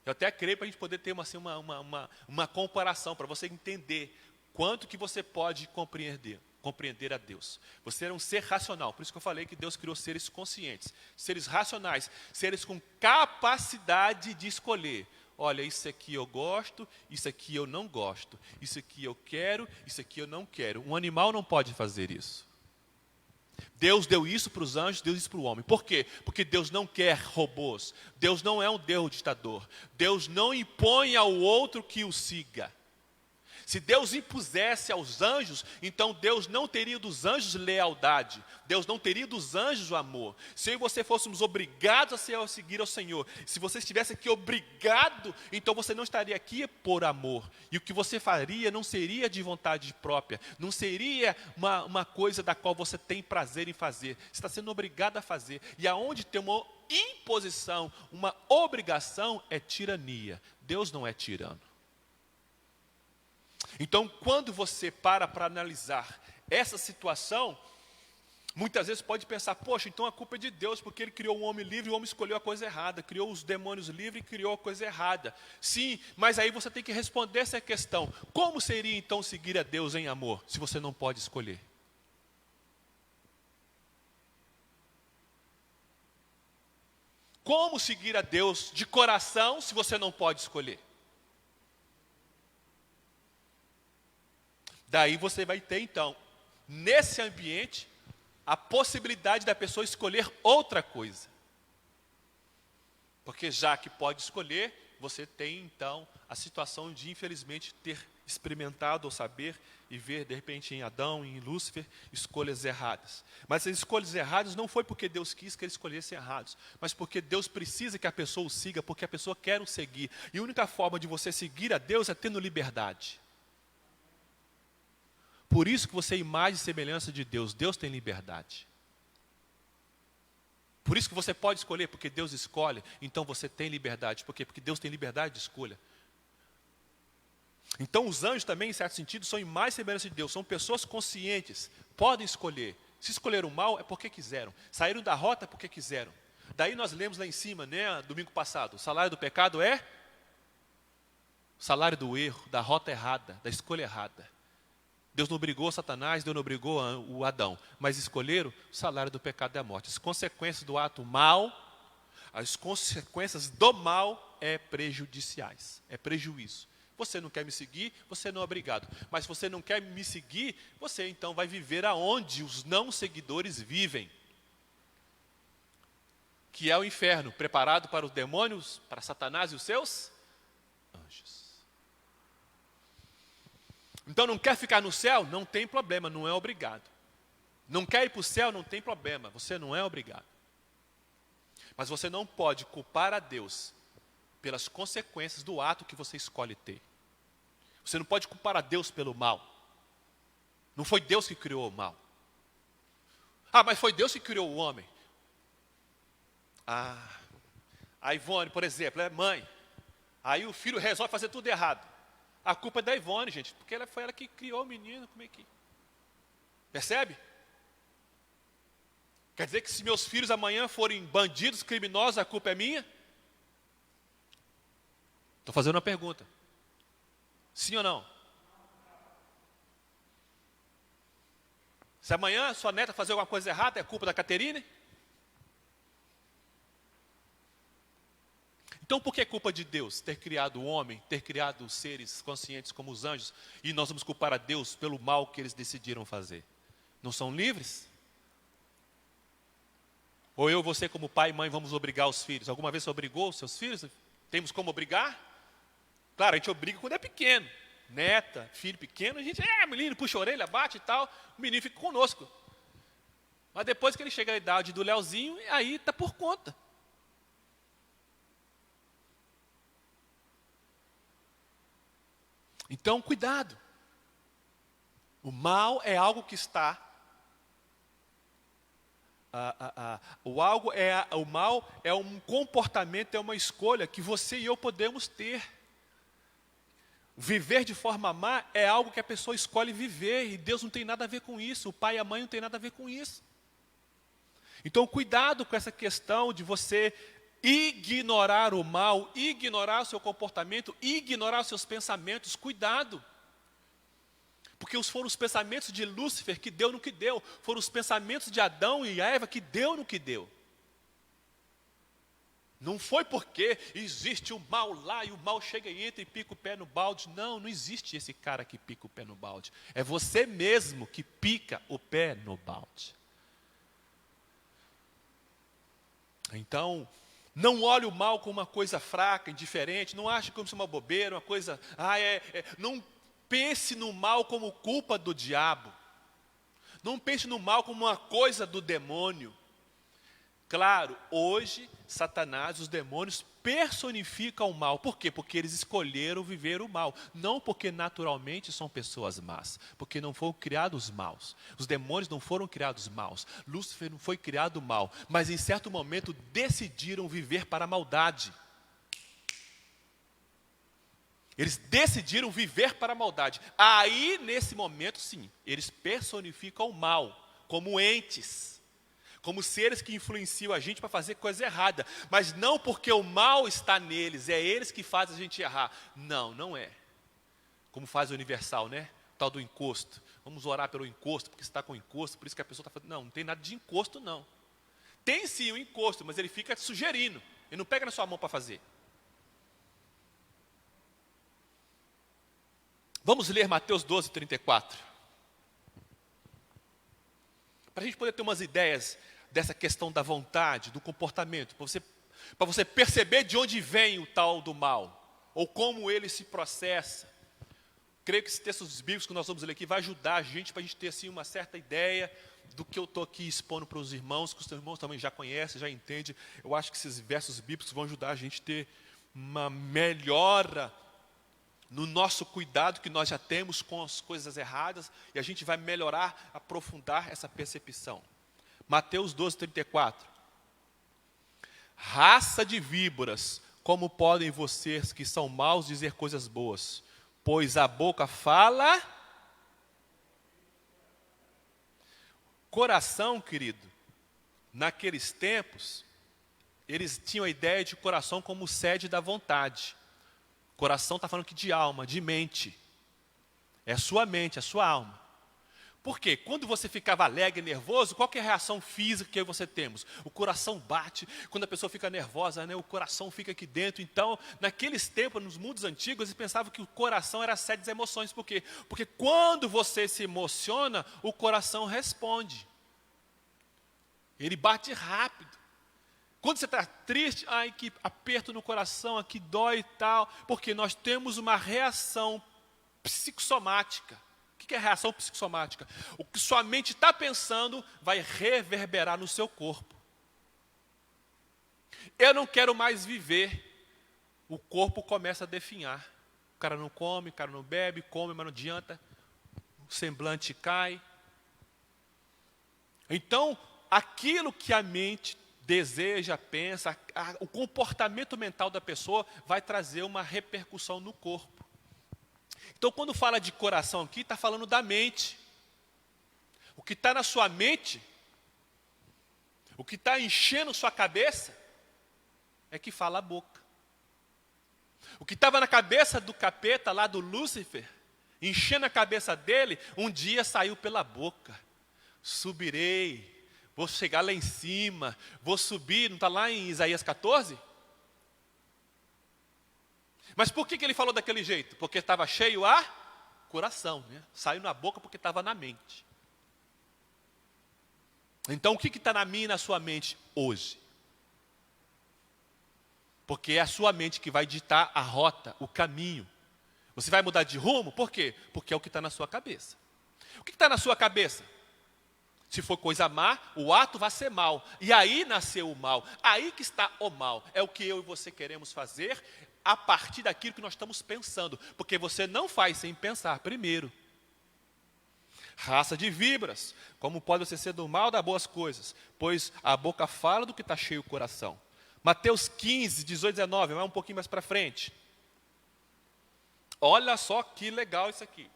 Eu até creio para a gente poder ter uma comparação, para você entender quanto que você pode compreender a Deus. Você é um ser racional, por isso que eu falei que Deus criou seres conscientes, seres racionais, seres com capacidade de escolher. Olha, isso aqui eu gosto, isso aqui eu não gosto, isso aqui eu quero, isso aqui eu não quero. Um animal não pode fazer isso. Deus deu isso para os anjos, deu isso para o homem. Por quê? Porque Deus não quer robôs. Deus não é um Deus ditador. Deus não impõe ao outro que o siga. Se Deus impusesse aos anjos, então Deus não teria dos anjos lealdade. Deus não teria dos anjos o amor. Se eu e você fôssemos obrigados a seguir ao Senhor, se você estivesse aqui obrigado, então você não estaria aqui por amor. E o que você faria não seria de vontade própria. Não seria uma coisa da qual você tem prazer em fazer. Você está sendo obrigado a fazer. E aonde tem uma imposição, uma obrigação, é tirania. Deus não é tirano. Então, quando você para analisar essa situação, muitas vezes pode pensar, poxa, então a culpa é de Deus, porque Ele criou um homem livre e o homem escolheu a coisa errada, criou os demônios livres e criou a coisa errada. Sim, mas aí você tem que responder essa questão, como seria então seguir a Deus em amor, se você não pode escolher? Como seguir a Deus de coração, se você não pode escolher? Daí você vai ter, então, nesse ambiente, a possibilidade da pessoa escolher outra coisa. Porque já que pode escolher, você tem, então, a situação de, infelizmente, ter experimentado ou saber e ver, de repente, em Adão e em Lúcifer, escolhas erradas. Mas as escolhas erradas não foi porque Deus quis que eles escolhessem errados, mas porque Deus precisa que a pessoa o siga, porque a pessoa quer o seguir. E a única forma de você seguir a Deus é tendo liberdade. Por isso que você é imagem e semelhança de Deus. Deus tem liberdade. Por isso que você pode escolher, porque Deus escolhe. Então você tem liberdade. Por quê? Porque Deus tem liberdade de escolha. Então os anjos também, em certo sentido, são imagem e semelhança de Deus. São pessoas conscientes. Podem escolher. Se escolheram mal, é porque quiseram. Saíram da rota porque quiseram. Daí nós lemos lá em cima, né, domingo passado. O salário do pecado é o salário do erro, da rota errada, da escolha errada. Deus não obrigou Satanás, Deus não obrigou o Adão, mas escolheram o salário do pecado é a morte. As consequências do ato mal, as consequências do mal é prejudiciais, é prejuízo. Você não quer me seguir, você não é obrigado. Mas se você não quer me seguir, você então vai viver aonde os não seguidores vivem. Que é o inferno, preparado para os demônios, para Satanás e os seus anjos. Então não quer ficar no céu? Não tem problema, não é obrigado. Não quer ir para o céu? Não tem problema, você não é obrigado. Mas você não pode culpar a Deus pelas consequências do ato que você escolhe ter. Você não pode culpar a Deus pelo mal. Não foi Deus que criou o mal. Ah, mas foi Deus que criou o homem. A Ivone, por exemplo, é mãe. Aí o filho resolve fazer tudo errado. A culpa é da Ivone, gente, porque foi ela que criou o menino. Como é que... Percebe? Quer dizer que se meus filhos amanhã forem bandidos, criminosos, a culpa é minha? Estou fazendo uma pergunta. Sim ou não? Se amanhã sua neta fazer alguma coisa errada, é culpa da Caterine? Então por que é culpa de Deus ter criado o homem, ter criado os seres conscientes como os anjos, e nós vamos culpar a Deus pelo mal que eles decidiram fazer? Não são livres? Ou eu, você como pai e mãe, vamos obrigar os filhos? Alguma vez você obrigou os seus filhos? Temos como obrigar? Claro, a gente obriga quando é pequeno. Neta, filho pequeno, a gente, menino, puxa a orelha, bate e tal, o menino fica conosco. Mas depois que ele chega à idade do Leozinho, aí está por conta. Então, cuidado. O mal é algo que está... O mal é um comportamento, é uma escolha que você e eu podemos ter. Viver de forma má é algo que a pessoa escolhe viver, e Deus não tem nada a ver com isso, o pai e a mãe não tem nada a ver com isso. Então, cuidado com essa questão de você ignorar o mal, ignorar o seu comportamento, ignorar os seus pensamentos, cuidado. Porque foram os pensamentos de Lúcifer que deu no que deu, foram os pensamentos de Adão e Eva que deu no que deu. Não foi porque existe o mal lá e o mal chega e entra e pica o pé no balde. Não, não existe esse cara que pica o pé no balde. É você mesmo que pica o pé no balde. Então, não olhe o mal como uma coisa fraca, indiferente. Não ache como se uma bobeira, uma coisa... Não pense no mal como culpa do diabo. Não pense no mal como uma coisa do demônio. Claro, hoje, Satanás, os demônios personificam o mal. Por quê? Porque eles escolheram viver o mal. Não porque naturalmente são pessoas más. Porque não foram criados maus. Os demônios não foram criados maus. Lúcifer não foi criado mal. Mas em certo momento decidiram viver para a maldade. Eles decidiram viver para a maldade. Aí, nesse momento, sim, eles personificam o mal como entes, como seres que influenciam a gente para fazer coisa errada. Mas não porque o mal está neles, é eles que fazem a gente errar. Não, não é. Como faz o Universal, né? O tal do encosto. Vamos orar pelo encosto, porque você está com encosto, por isso que a pessoa está falando. Não, não tem nada de encosto, não. Tem sim o encosto, mas ele fica sugerindo. Ele não pega na sua mão para fazer. Vamos ler Mateus 12, 34. Para a gente poder ter umas ideias dessa questão da vontade, do comportamento, para você perceber de onde vem o tal do mal, ou como ele se processa. Creio que esses textos bíblicos que nós vamos ler aqui vai ajudar a gente, para a gente ter assim, uma certa ideia do que eu estou aqui expondo para os irmãos, que os irmãos também já conhecem, já entendem. Eu acho que esses versos bíblicos vão ajudar a gente a ter uma melhora no nosso cuidado que nós já temos com as coisas erradas, e a gente vai melhorar, aprofundar essa percepção. Mateus 12, 34. Raça de víboras, como podem vocês que são maus dizer coisas boas? Pois a boca fala... Coração, querido, naqueles tempos, eles tinham a ideia de coração como sede da vontade. Coração está falando aqui de alma, de mente. É a sua mente, a sua alma. Por quê? Quando você ficava alegre, nervoso, qual que é a reação física que você temos? O coração bate. Quando a pessoa fica nervosa, né, o coração fica aqui dentro. Então, naqueles tempos, nos mundos antigos, eles pensavam que o coração era a sede das emoções. Por quê? Porque quando você se emociona, o coração responde. Ele bate rápido. Quando você está triste, ai, que aperto no coração, aqui dói e tal, porque nós temos uma reação psicossomática. O que é reação psicossomática? O que sua mente está pensando vai reverberar no seu corpo. Eu não quero mais viver. O corpo começa a definhar. O cara não come, o cara não bebe, come, mas não adianta. O semblante cai. Então, aquilo que a mente deseja, pensa, o comportamento mental da pessoa vai trazer uma repercussão no corpo. Então, quando fala de coração aqui, está falando da mente. O que está na sua mente, o que está enchendo sua cabeça, é que fala a boca. O que estava na cabeça do capeta lá do Lúcifer, enchendo a cabeça dele, um dia saiu pela boca. Subirei, vou chegar lá em cima, vou subir, não está lá em Isaías 14? Mas por que ele falou daquele jeito? Porque estava cheio a coração, né? Saiu na boca porque estava na mente. Então o que está na minha e na sua mente hoje? Porque é a sua mente que vai ditar a rota, o caminho. Você vai mudar de rumo? Por quê? Porque é o que está na sua cabeça. O que está na sua cabeça? Se for coisa má, o ato vai ser mal. E aí nasceu o mal. Aí que está o mal. É o que eu e você queremos fazer a partir daquilo que nós estamos pensando. Porque você não faz sem pensar primeiro. Raça de víboras, como pode você ser do mal das boas coisas? Pois a boca fala do que está cheio o coração. Mateus 15, 18, 19, vai um pouquinho mais para frente. Olha só que legal isso aqui.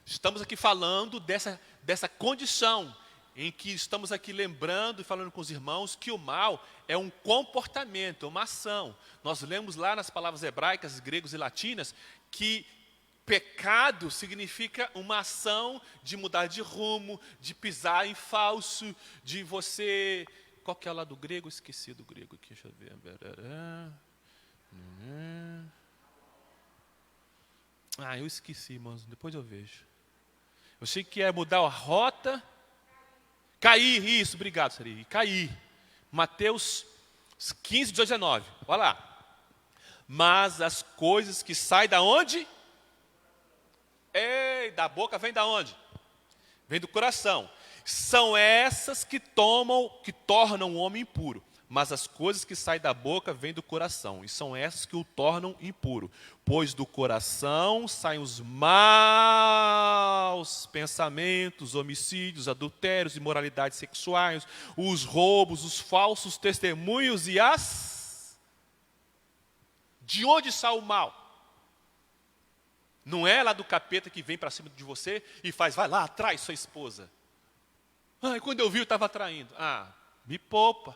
Estamos aqui falando dessa condição em que estamos aqui lembrando e falando com os irmãos que o mal é um comportamento, uma ação. Nós lemos lá nas palavras hebraicas, gregos e latinas, que pecado significa uma ação de mudar de rumo, de pisar em falso, de você... Qual que é lá do grego? Esqueci do grego aqui, deixa eu ver. Eu esqueci, irmãos, depois eu vejo. Eu sei que é mudar a rota. Cair, isso, obrigado, Sari. Cair. Mateus 15, 19. Olha lá. Mas as coisas que saem da onde? Da boca vem da onde? Vem do coração. São essas que tornam o homem impuro. Mas as coisas que saem da boca vêm do coração, e são essas que o tornam impuro. Pois do coração saem os maus pensamentos, homicídios, adultérios, imoralidades sexuais, os roubos, os falsos testemunhos e as... De onde sai o mal? Não é lá do capeta que vem para cima de você e faz, vai lá, atrai sua esposa. Quando eu vi, eu estava traindo. Me poupa.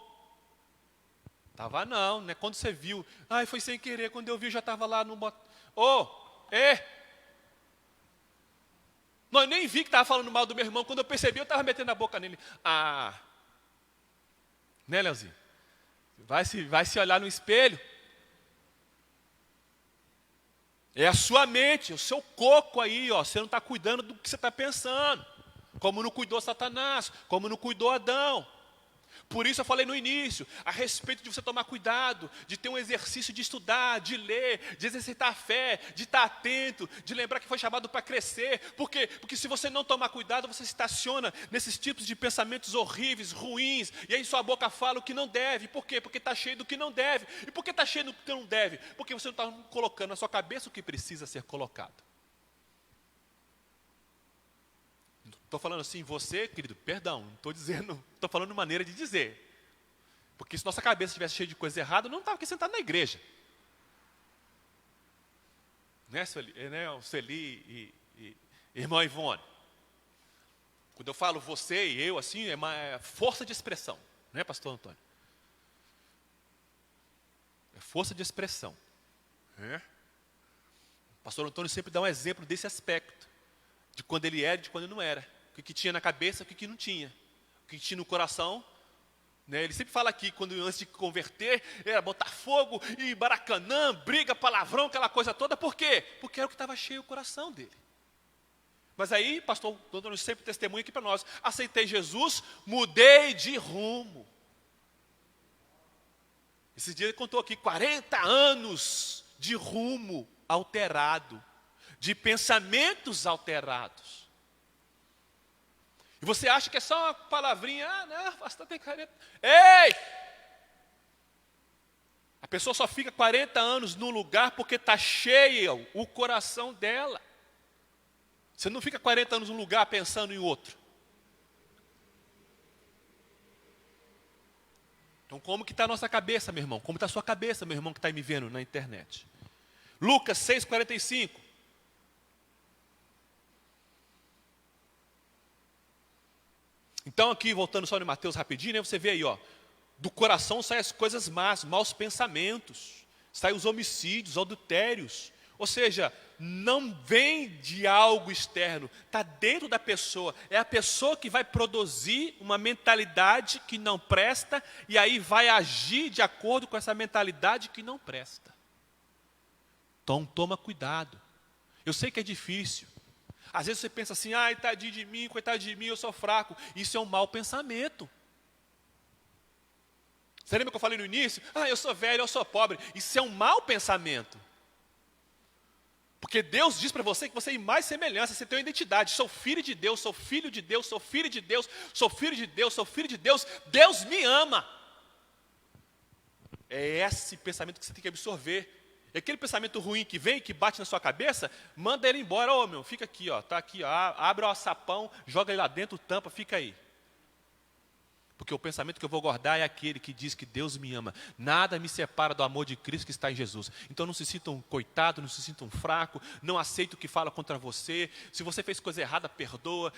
Estava não, né? Quando você viu, foi sem querer, quando eu vi, eu já estava lá no... Nós nem vi que estava falando mal do meu irmão, quando eu percebi, eu estava metendo a boca nele. Né, Leozinho? Vai se olhar no espelho. É a sua mente, o seu coco aí, ó. Você não está cuidando do que você está pensando. Como não cuidou Satanás, como não cuidou Adão. Por isso eu falei no início, a respeito de você tomar cuidado, de ter um exercício de estudar, de ler, de exercitar a fé, de estar atento, de lembrar que foi chamado para crescer. Por quê? Porque se você não tomar cuidado, você se estaciona nesses tipos de pensamentos horríveis, ruins, e aí sua boca fala o que não deve. Por quê? Porque está cheio do que não deve. E por que está cheio do que não deve? Porque você não está colocando na sua cabeça o que precisa ser colocado. Estou falando assim, você, querido, perdão, não estou dizendo, estou falando maneira de dizer. Porque se nossa cabeça estivesse cheia de coisa errada, não estava aqui sentado na igreja. Né, Sueli e irmã Ivone? Quando eu falo você e eu, assim, é uma força de expressão. Não é, pastor Antônio? É força de expressão. O pastor Antônio sempre dá um exemplo desse aspecto. De quando ele era e de quando ele não era. O que tinha na cabeça, o que não tinha. O que tinha no coração. Né? Ele sempre fala aqui, quando antes de converter, era botar fogo e baracanã, briga, palavrão, aquela coisa toda. Por quê? Porque era o que estava cheio o coração dele. Mas aí, pastor Antônio sempre testemunha aqui para nós. Aceitei Jesus, mudei de rumo. Esses dias ele contou aqui, 40 anos de rumo alterado. De pensamentos alterados. E você acha que é só uma palavrinha, não, pastor tem 40. Ei! A pessoa só fica 40 anos num lugar porque está cheio o coração dela. Você não fica 40 anos num lugar pensando em outro. Então como que está a nossa cabeça, meu irmão? Como está a sua cabeça, meu irmão, que está me vendo na internet? Lucas 6,45. Então aqui, voltando só no Mateus rapidinho, né, você vê aí, ó, do coração saem as coisas más, maus pensamentos. saem os homicídios, adultérios. Ou seja, não vem de algo externo, está dentro da pessoa. É a pessoa que vai produzir uma mentalidade que não presta e aí vai agir de acordo com essa mentalidade que não presta. Então, toma cuidado. Eu sei que é difícil. Às vezes você pensa assim, ai, tadinho de mim, coitado de mim, eu sou fraco. Isso é um mau pensamento. Você lembra que eu falei no início? Ah, eu sou velho, eu sou pobre. Isso é um mau pensamento. Porque Deus diz para você que você é imagem e semelhança, você tem uma identidade. Sou filho de Deus, sou filho de Deus, sou filho de Deus, sou filho de Deus, sou filho de Deus. Deus me ama. É esse pensamento que você tem que absorver. E aquele pensamento ruim que vem, que bate na sua cabeça, manda ele embora. Ô, meu, fica aqui, ó, tá aqui, ó, abre o alçapão, joga ele lá dentro, tampa, fica aí. Porque o pensamento que eu vou guardar é aquele que diz que Deus me ama. Nada me separa do amor de Cristo que está em Jesus. Então não se sinta um coitado, não se sinta um fraco, não aceite o que fala contra você. Se você fez coisa errada, perdoa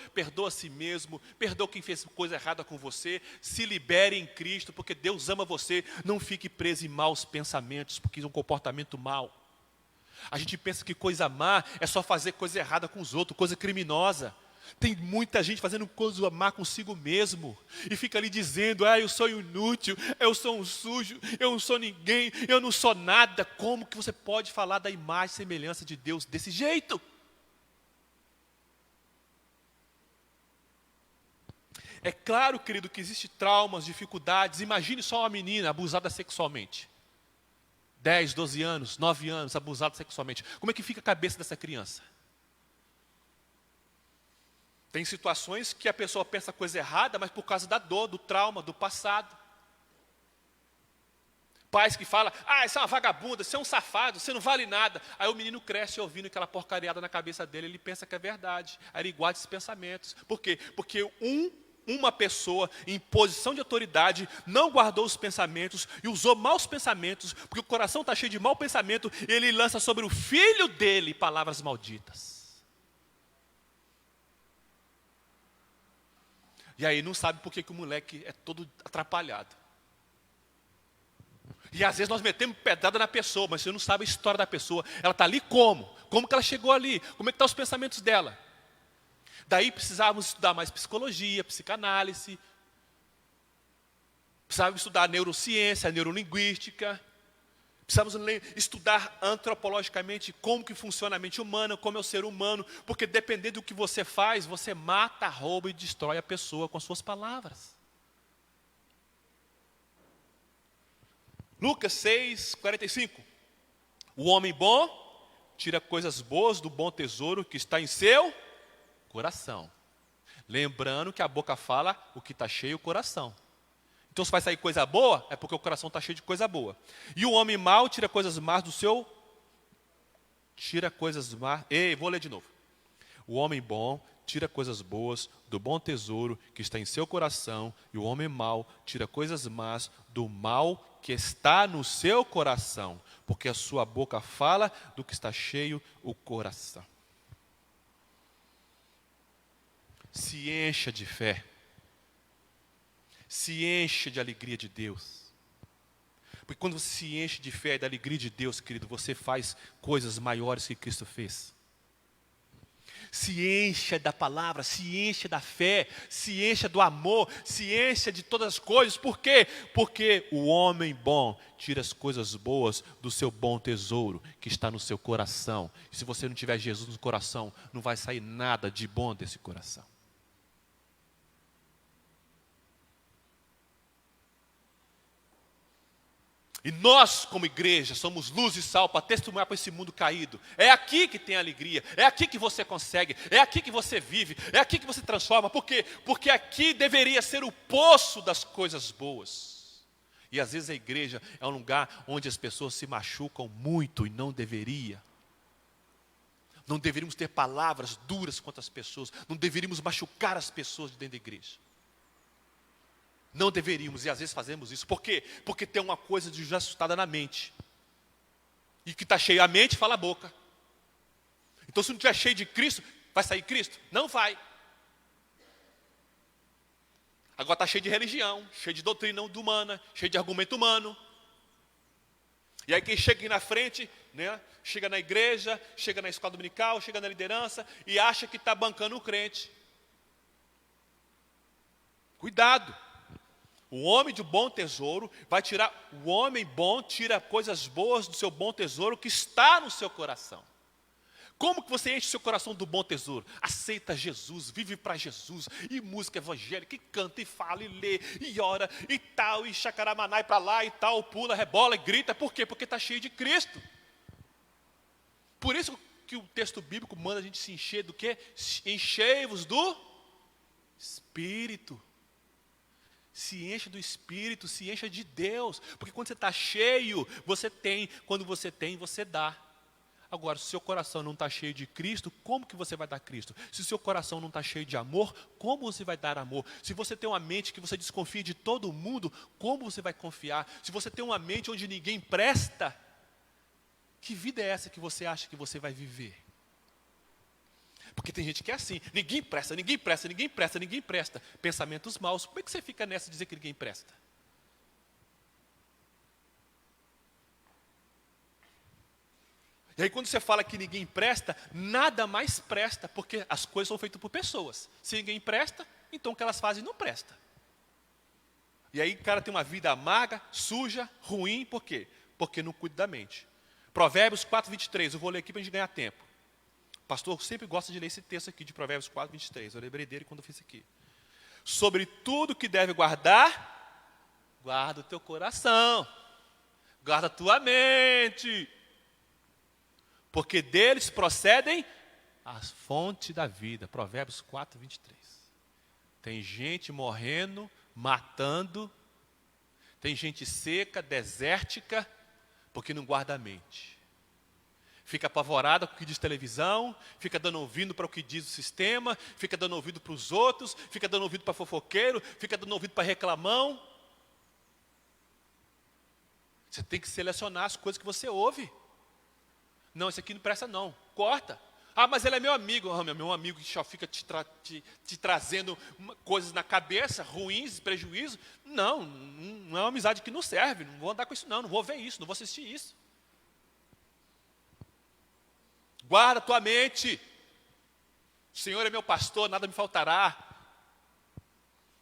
a si mesmo, perdoa quem fez coisa errada com você. Se libere em Cristo, porque Deus ama você. Não fique preso em maus pensamentos, porque é um comportamento mau. A gente pensa que coisa má é só fazer coisa errada com os outros, coisa criminosa. Tem muita gente fazendo coisa má consigo mesmo. E fica ali dizendo, eu sou inútil, eu sou um sujo, eu não sou ninguém, eu não sou nada. Como que você pode falar da imagem e semelhança de Deus desse jeito? É claro, querido, que existem traumas, dificuldades. Imagine só uma menina abusada sexualmente. 10, 12 anos, 9 anos, abusada sexualmente. Como é que fica a cabeça dessa criança? Tem situações que a pessoa pensa coisa errada, mas por causa da dor, do trauma, do passado. Pais que falam, isso é uma vagabunda, você é um safado, você não vale nada. Aí o menino cresce ouvindo aquela porcariada na cabeça dele, ele pensa que é verdade. Aí ele guarda esses pensamentos. Por quê? Porque uma pessoa em posição de autoridade não guardou os pensamentos e usou maus pensamentos, porque o coração está cheio de mau pensamento, e ele lança sobre o filho dele palavras malditas. E aí não sabe por que o moleque é todo atrapalhado. E às vezes nós metemos pedrada na pessoa, mas você não sabe a história da pessoa. Ela está ali como? Como que ela chegou ali? Como é que estão os pensamentos dela? Daí precisávamos estudar mais psicologia, psicanálise. Precisávamos estudar neurociência, neurolinguística. Precisamos estudar antropologicamente como que funciona a mente humana, como é o ser humano, porque dependendo do que você faz, você mata, rouba e destrói a pessoa com suas palavras. Lucas 6, 45. O homem bom tira coisas boas do bom tesouro que está em seu coração. Lembrando que a boca fala o que está cheio o coração. Então se vai sair coisa boa, é porque o coração está cheio de coisa boa. E o homem mau tira coisas más do seu... vou ler de novo. O homem bom tira coisas boas do bom tesouro que está em seu coração. E o homem mau tira coisas más do mal que está no seu coração. Porque a sua boca fala do que está cheio o coração. Se encha de fé. Se enche de alegria de Deus. Porque quando você se enche de fé e da alegria de Deus, querido, você faz coisas maiores que Cristo fez. Se encha da palavra, se encha da fé, se encha do amor, se encha de todas as coisas. Por quê? Porque o homem bom tira as coisas boas do seu bom tesouro, que está no seu coração. E se você não tiver Jesus no coração, não vai sair nada de bom desse coração. E nós, como igreja, somos luz e sal para testemunhar para esse mundo caído. É aqui que tem alegria, é aqui que você consegue, é aqui que você vive, é aqui que você transforma. Por quê? Porque aqui deveria ser o poço das coisas boas. E às vezes a igreja é um lugar onde as pessoas se machucam muito e não deveria. Não deveríamos ter palavras duras contra as pessoas, não deveríamos machucar as pessoas de dentro da igreja. Não deveríamos, e às vezes fazemos isso. Por quê? Porque tem uma coisa de ajustada na mente. E que está cheio a mente, fala a boca. Então se não estiver cheio de Cristo, vai sair Cristo? Não vai. Agora está cheio de religião, cheio de doutrina humana, cheio de argumento humano. E aí quem chega aqui na frente, né, chega na igreja, chega na escola dominical, chega na liderança e acha que está bancando o crente. Cuidado. O homem de bom tesouro vai tirar, o homem bom tira coisas boas do seu bom tesouro que está no seu coração. Como que você enche o seu coração do bom tesouro? Aceita Jesus, vive para Jesus, e música evangélica, e canta, e fala, e lê, e ora, e tal, e chacaramaná, e para lá, e tal, pula, rebola, e grita. Por quê? Porque está cheio de Cristo. Por isso que o texto bíblico manda a gente se encher do quê? Enchei-vos do Espírito. Se encha do Espírito, se encha de Deus. Porque quando você está cheio, você tem. Quando você tem, você dá. Agora, se o seu coração não está cheio de Cristo, como que você vai dar Cristo? Se o seu coração não está cheio de amor, como você vai dar amor? Se você tem uma mente que você desconfia de todo mundo, como você vai confiar? Se você tem uma mente onde ninguém presta, que vida é essa que você acha que você vai viver? Porque tem gente que é assim, ninguém presta, ninguém presta, ninguém presta, ninguém presta. Pensamentos maus, como é que você fica nessa de dizer que ninguém presta? E aí quando você fala que ninguém presta, nada mais presta, porque as coisas são feitas por pessoas. Se ninguém presta, então o que elas fazem não presta. E aí o cara tem uma vida amarga, suja, ruim, por quê? Porque não cuida da mente. Provérbios 4:23, eu vou ler aqui para a gente ganhar tempo. O pastor sempre gosta de ler esse texto aqui de Provérbios 4:23, eu lembrei dele quando eu fiz aqui. Sobre tudo que deve guardar, guarda o teu coração, guarda a tua mente, porque deles procedem as fontes da vida. Provérbios 4:23. Tem gente morrendo, matando, tem gente seca, desértica, porque não guarda a mente. Fica apavorada com o que diz televisão, fica dando ouvido para o que diz o sistema, fica dando ouvido para os outros, fica dando ouvido para fofoqueiro, fica dando ouvido para reclamão. Você tem que selecionar as coisas que você ouve. Não, esse aqui não presta não, corta. Ah, mas ele é meu amigo. Ah, meu amigo que só fica te trazendo coisas na cabeça, ruins, prejuízo. Não é uma amizade que não serve, não vou andar com isso não vou ver isso, não vou assistir isso. Guarda a tua mente. O Senhor é meu pastor, nada me faltará.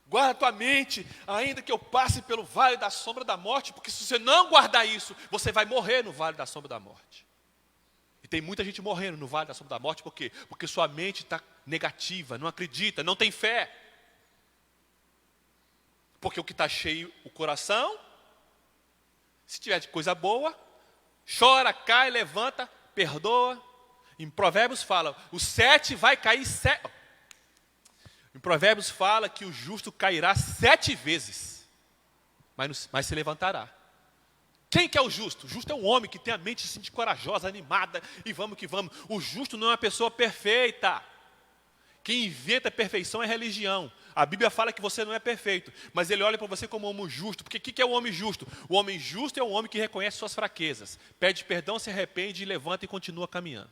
Guarda a tua mente, ainda que eu passe pelo vale da sombra da morte, porque se você não guardar isso, você vai morrer no vale da sombra da morte. E tem muita gente morrendo no vale da sombra da morte, por quê? Porque sua mente está negativa, não acredita, não tem fé. Porque o que está cheio, o coração, se tiver de coisa boa, chora, cai, levanta, perdoa. Em Provérbios fala, o 7 vai cair 7. Em Provérbios fala que o justo cairá 7 vezes, mas se levantará. Quem que é o justo? O justo é um homem que tem a mente assim, corajosa, animada, e vamos que vamos. O justo não é uma pessoa perfeita. Quem inventa a perfeição é religião. A Bíblia fala que você não é perfeito, mas ele olha para você como um homem justo. Porque o que é o homem justo? O homem justo é um homem que reconhece suas fraquezas, pede perdão, se arrepende, levanta e continua caminhando.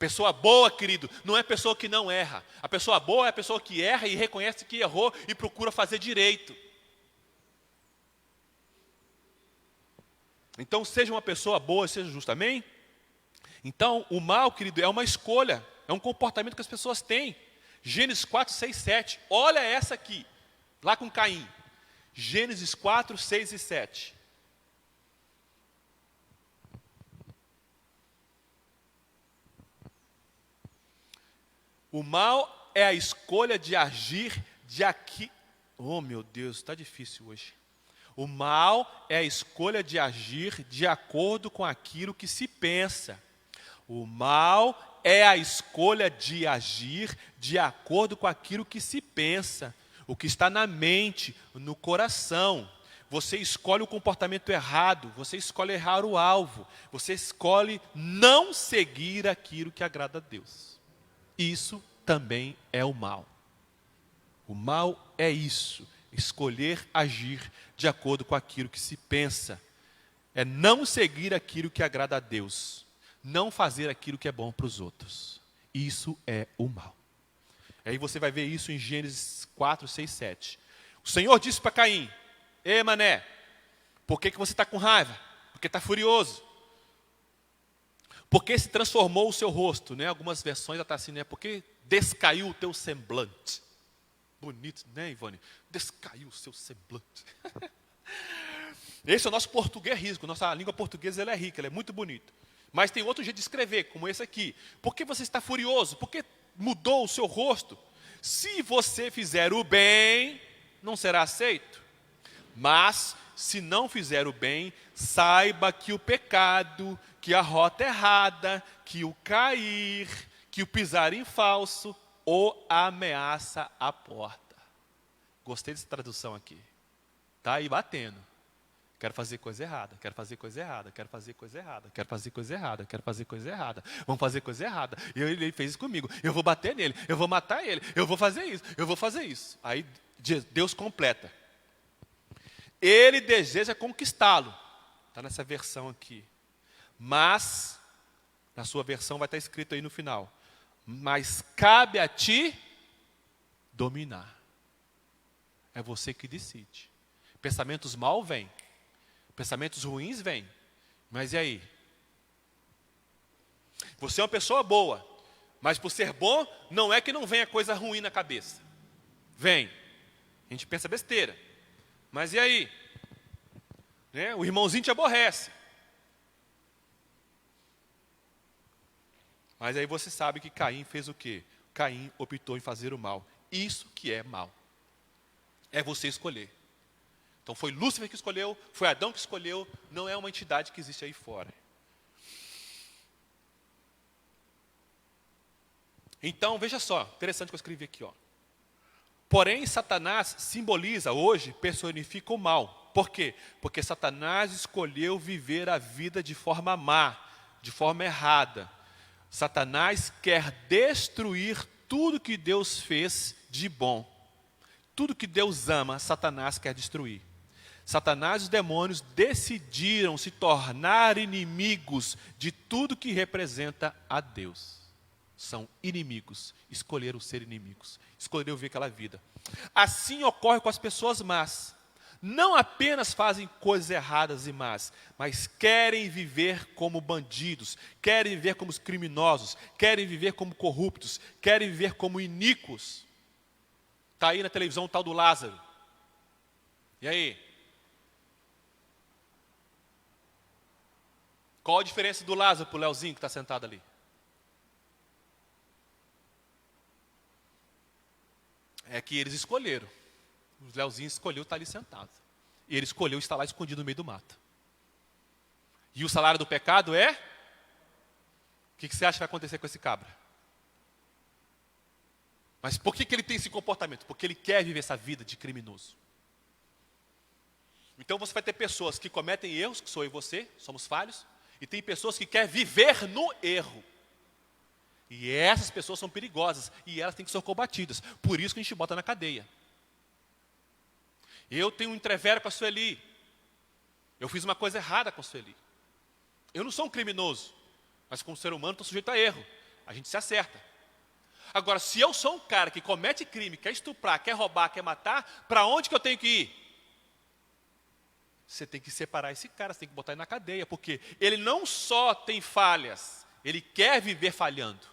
Pessoa boa, querido, não é pessoa que não erra. A pessoa boa é a pessoa que erra e reconhece que errou e procura fazer direito. Então, seja uma pessoa boa, seja justa, amém? Então, o mal, querido, é uma escolha, é um comportamento que as pessoas têm. Gênesis 4, 6, 7, olha essa aqui, lá com Caim. Gênesis 4, 6 e 7. O mal é a escolha de agir de aqui. Oh, meu Deus, está difícil hoje. O mal é a escolha de agir de acordo com aquilo que se pensa. O mal é a escolha de agir de acordo com aquilo que se pensa. O que está na mente, no coração. Você escolhe o comportamento errado, você escolhe errar o alvo, você escolhe não seguir aquilo que agrada a Deus. Isso também é o mal. O mal é isso, escolher agir de acordo com aquilo que se pensa. É não seguir aquilo que agrada a Deus, não fazer aquilo que é bom para os outros. Isso é o mal. Aí você vai ver isso em Gênesis 4, 6, 7. O Senhor disse para Caim, ei mané, Por que você está com raiva? Porque está furioso. Porque se transformou o seu rosto, né? Algumas versões já está assim, né? Porque descaiu o teu semblante. Bonito, né, Ivone? Descaiu o seu semblante. Esse é o nosso português rico. Nossa língua portuguesa ela é rica, ela é muito bonita. Mas tem outro jeito de escrever, como esse aqui. Por que você está furioso? Por que mudou o seu rosto? Se você fizer o bem, não será aceito. Mas, se não fizer o bem, saiba que o pecado, que a rota errada, que o cair, que o pisar em falso, o ameaça a porta. Gostei dessa tradução aqui. Está aí batendo. Quero fazer coisa errada, quero fazer coisa errada, quero fazer coisa errada, quero fazer coisa errada, quero fazer coisa errada. Vamos fazer coisa errada. E ele fez isso comigo. Eu vou bater nele, eu vou matar ele, eu vou fazer isso, eu vou fazer isso. Aí Deus completa. Ele deseja conquistá-lo. Está nessa versão aqui. Mas, na sua versão vai estar escrito aí no final. Mas cabe a ti dominar. É você que decide. Pensamentos mal vêm. Pensamentos ruins vêm. Mas e aí? Você é uma pessoa boa. Mas por ser bom, não é que não venha coisa ruim na cabeça. Vem. A gente pensa besteira. Mas e aí? Né? O irmãozinho te aborrece. Mas aí você sabe que Caim fez o quê? Caim optou em fazer o mal. Isso que é mal. É você escolher. Então foi Lúcifer que escolheu, foi Adão que escolheu, não é uma entidade que existe aí fora. Então, veja só, interessante o que eu escrevi aqui. Ó. Porém, Satanás simboliza hoje, personifica o mal. Por quê? Porque Satanás escolheu viver a vida de forma má, de forma errada. Satanás quer destruir tudo que Deus fez de bom. Tudo que Deus ama, Satanás quer destruir. Satanás e os demônios decidiram se tornar inimigos de tudo que representa a Deus. São inimigos, escolheram ser inimigos, escolheram viver aquela vida. Assim ocorre com as pessoas más. Não apenas fazem coisas erradas e más, mas querem viver como bandidos, querem viver como criminosos, querem viver como corruptos, querem viver como iníquos. Está aí na televisão o tal do Lázaro. E aí? Qual a diferença do Lázaro para o Leozinho que está sentado ali? É que eles escolheram. O Leozinho escolheu estar ali sentado. E ele escolheu estar lá escondido no meio do mato. E o salário do pecado é? O que você acha que vai acontecer com esse cabra? Mas por que ele tem esse comportamento? Porque ele quer viver essa vida de criminoso. Então você vai ter pessoas que cometem erros, que sou eu e você, somos falhos. E tem pessoas que querem viver no erro. E essas pessoas são perigosas. E elas têm que ser combatidas. Por isso que a gente bota na cadeia. Eu tenho um entrevero com a Sueli. Eu fiz uma coisa errada com a Sueli. Eu não sou um criminoso. Mas como ser humano estou sujeito a erro. A gente se acerta. Agora, se eu sou um cara que comete crime, quer estuprar, quer roubar, quer matar, para onde que eu tenho que ir? Você tem que separar esse cara, você tem que botar ele na cadeia, porque ele não só tem falhas, ele quer viver falhando.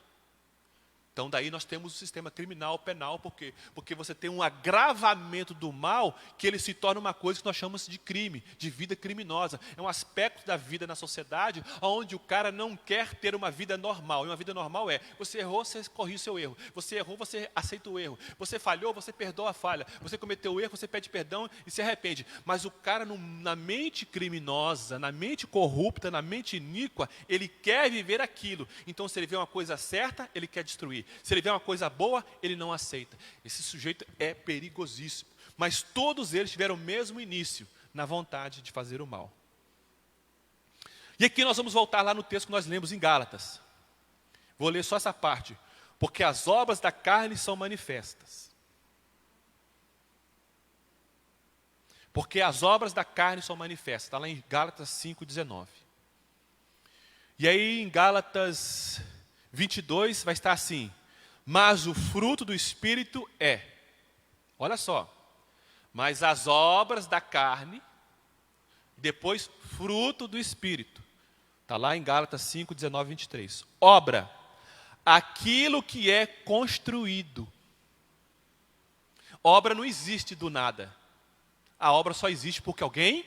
Então daí nós temos o sistema criminal, penal, porque você tem um agravamento do mal que ele se torna uma coisa que nós chamamos de crime, de vida criminosa. É um aspecto da vida na sociedade onde o cara não quer ter uma vida normal. E uma vida normal é, você errou, você corrige o seu erro. Você errou, você aceita o erro. Você falhou, você perdoa a falha. Você cometeu o erro, você pede perdão e se arrepende. Mas o cara na mente criminosa, na mente corrupta, na mente iníqua, ele quer viver aquilo. Então se ele vê uma coisa certa, ele quer destruir. Se ele vê uma coisa boa, ele não aceita. Esse sujeito é perigosíssimo. Mas todos eles tiveram o mesmo início, na vontade de fazer o mal. E aqui nós vamos voltar lá no texto que nós lemos em Gálatas. Vou ler só essa parte. Porque as obras da carne são manifestas. Porque as obras da carne são manifestas. Está lá em Gálatas 5,19. E aí em Gálatas 22 vai estar assim: mas o fruto do Espírito é, olha só, mas as obras da carne Depois, fruto do Espírito. Está lá em Gálatas 5, 19 e 23. Obra, aquilo que é construído. Obra não existe do nada. A obra só existe porque alguém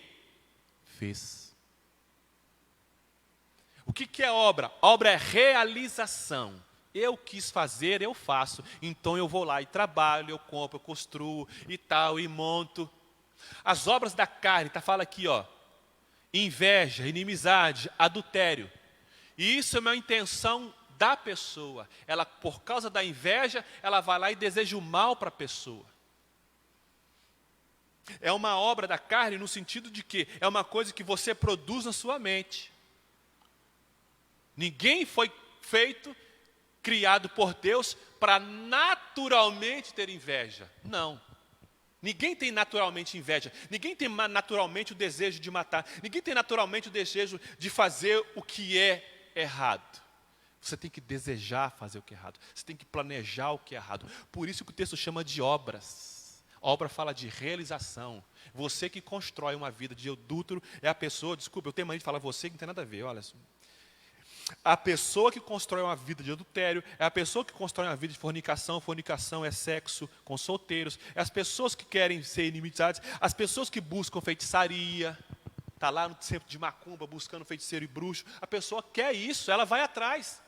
fez. O que é obra? Obra é realização. Eu quis fazer, eu faço. Então eu vou lá e trabalho, eu compro, eu construo e tal, e monto. As obras da carne, fala aqui, ó. Inveja, inimizade, adultério. E isso é uma intenção da pessoa. Ela, por causa da inveja, ela vai lá e deseja o mal para a pessoa. É uma obra da carne no sentido de que é uma coisa que você produz na sua mente. Ninguém foi criado por Deus para naturalmente ter inveja. Não. Ninguém tem naturalmente inveja. Ninguém tem naturalmente o desejo de matar. Ninguém tem naturalmente o desejo de fazer o que é errado. Você tem que desejar fazer o que é errado. Você tem que planejar o que é errado. Por isso que o texto chama de obras. Obra fala de realização. Você que constrói uma vida de adúltero é a pessoa, desculpa, eu tenho mania de falar você que não tem nada a ver, olha. A pessoa que constrói uma vida de adultério, é a pessoa que constrói uma vida de fornicação. Fornicação é sexo com solteiros. É as pessoas que querem ser inimizades, as pessoas que buscam feitiçaria. Está lá no centro de macumba buscando feiticeiro e bruxo. A pessoa quer isso, ela vai atrás.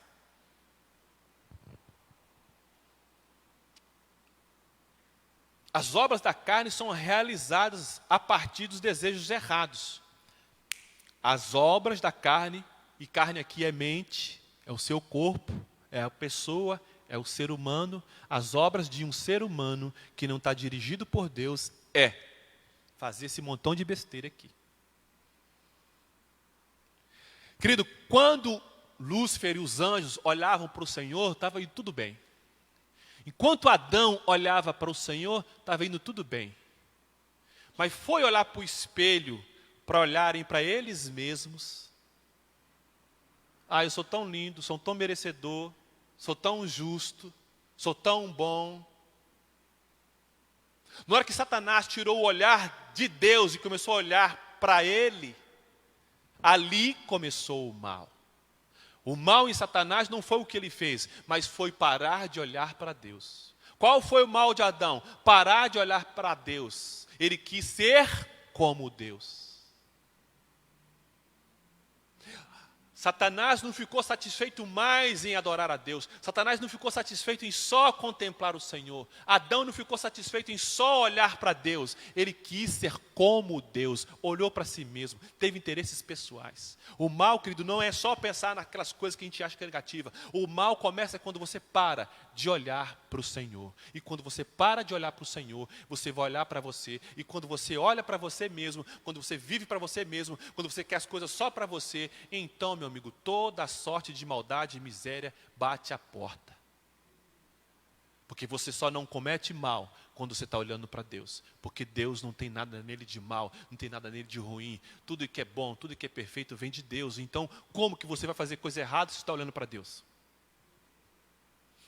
As obras da carne são realizadas a partir dos desejos errados. As obras da carne, e carne aqui é mente, é o seu corpo, é a pessoa, é o ser humano. As obras de um ser humano que não está dirigido por Deus é fazer esse montão de besteira aqui. Querido, quando Lúcifer e os anjos olhavam para o Senhor, estava indo tudo bem. Enquanto Adão olhava para o Senhor, estava indo tudo bem. Mas foi olhar para o espelho, para olharem para eles mesmos. Eu sou tão lindo, sou tão merecedor, sou tão justo, sou tão bom. Na hora que Satanás tirou o olhar de Deus e começou a olhar para ele, ali começou o mal. O mal em Satanás não foi o que ele fez, mas foi parar de olhar para Deus. Qual foi o mal de Adão? Parar de olhar para Deus. Ele quis ser como Deus. Satanás não ficou satisfeito mais em adorar a Deus. Satanás não ficou satisfeito em só contemplar o Senhor. Adão não ficou satisfeito em só olhar para Deus. Ele quis ser como Deus. Olhou para si mesmo. Teve interesses pessoais. O mal, querido, não é só pensar naquelas coisas que a gente acha que é negativa. O mal começa quando você para de olhar para o Senhor. E quando você para de olhar para o Senhor, você vai olhar para você. E quando você olha para você mesmo, quando você vive para você mesmo, quando você quer as coisas só para você, então, meu amigo, toda a sorte de maldade e miséria bate à porta. Porque você só não comete mal quando você está olhando para Deus. Porque Deus não tem nada nele de mal, não tem nada nele de ruim. Tudo que é bom, tudo que é perfeito vem de Deus. Então, como que você vai fazer coisa errada se você está olhando para Deus?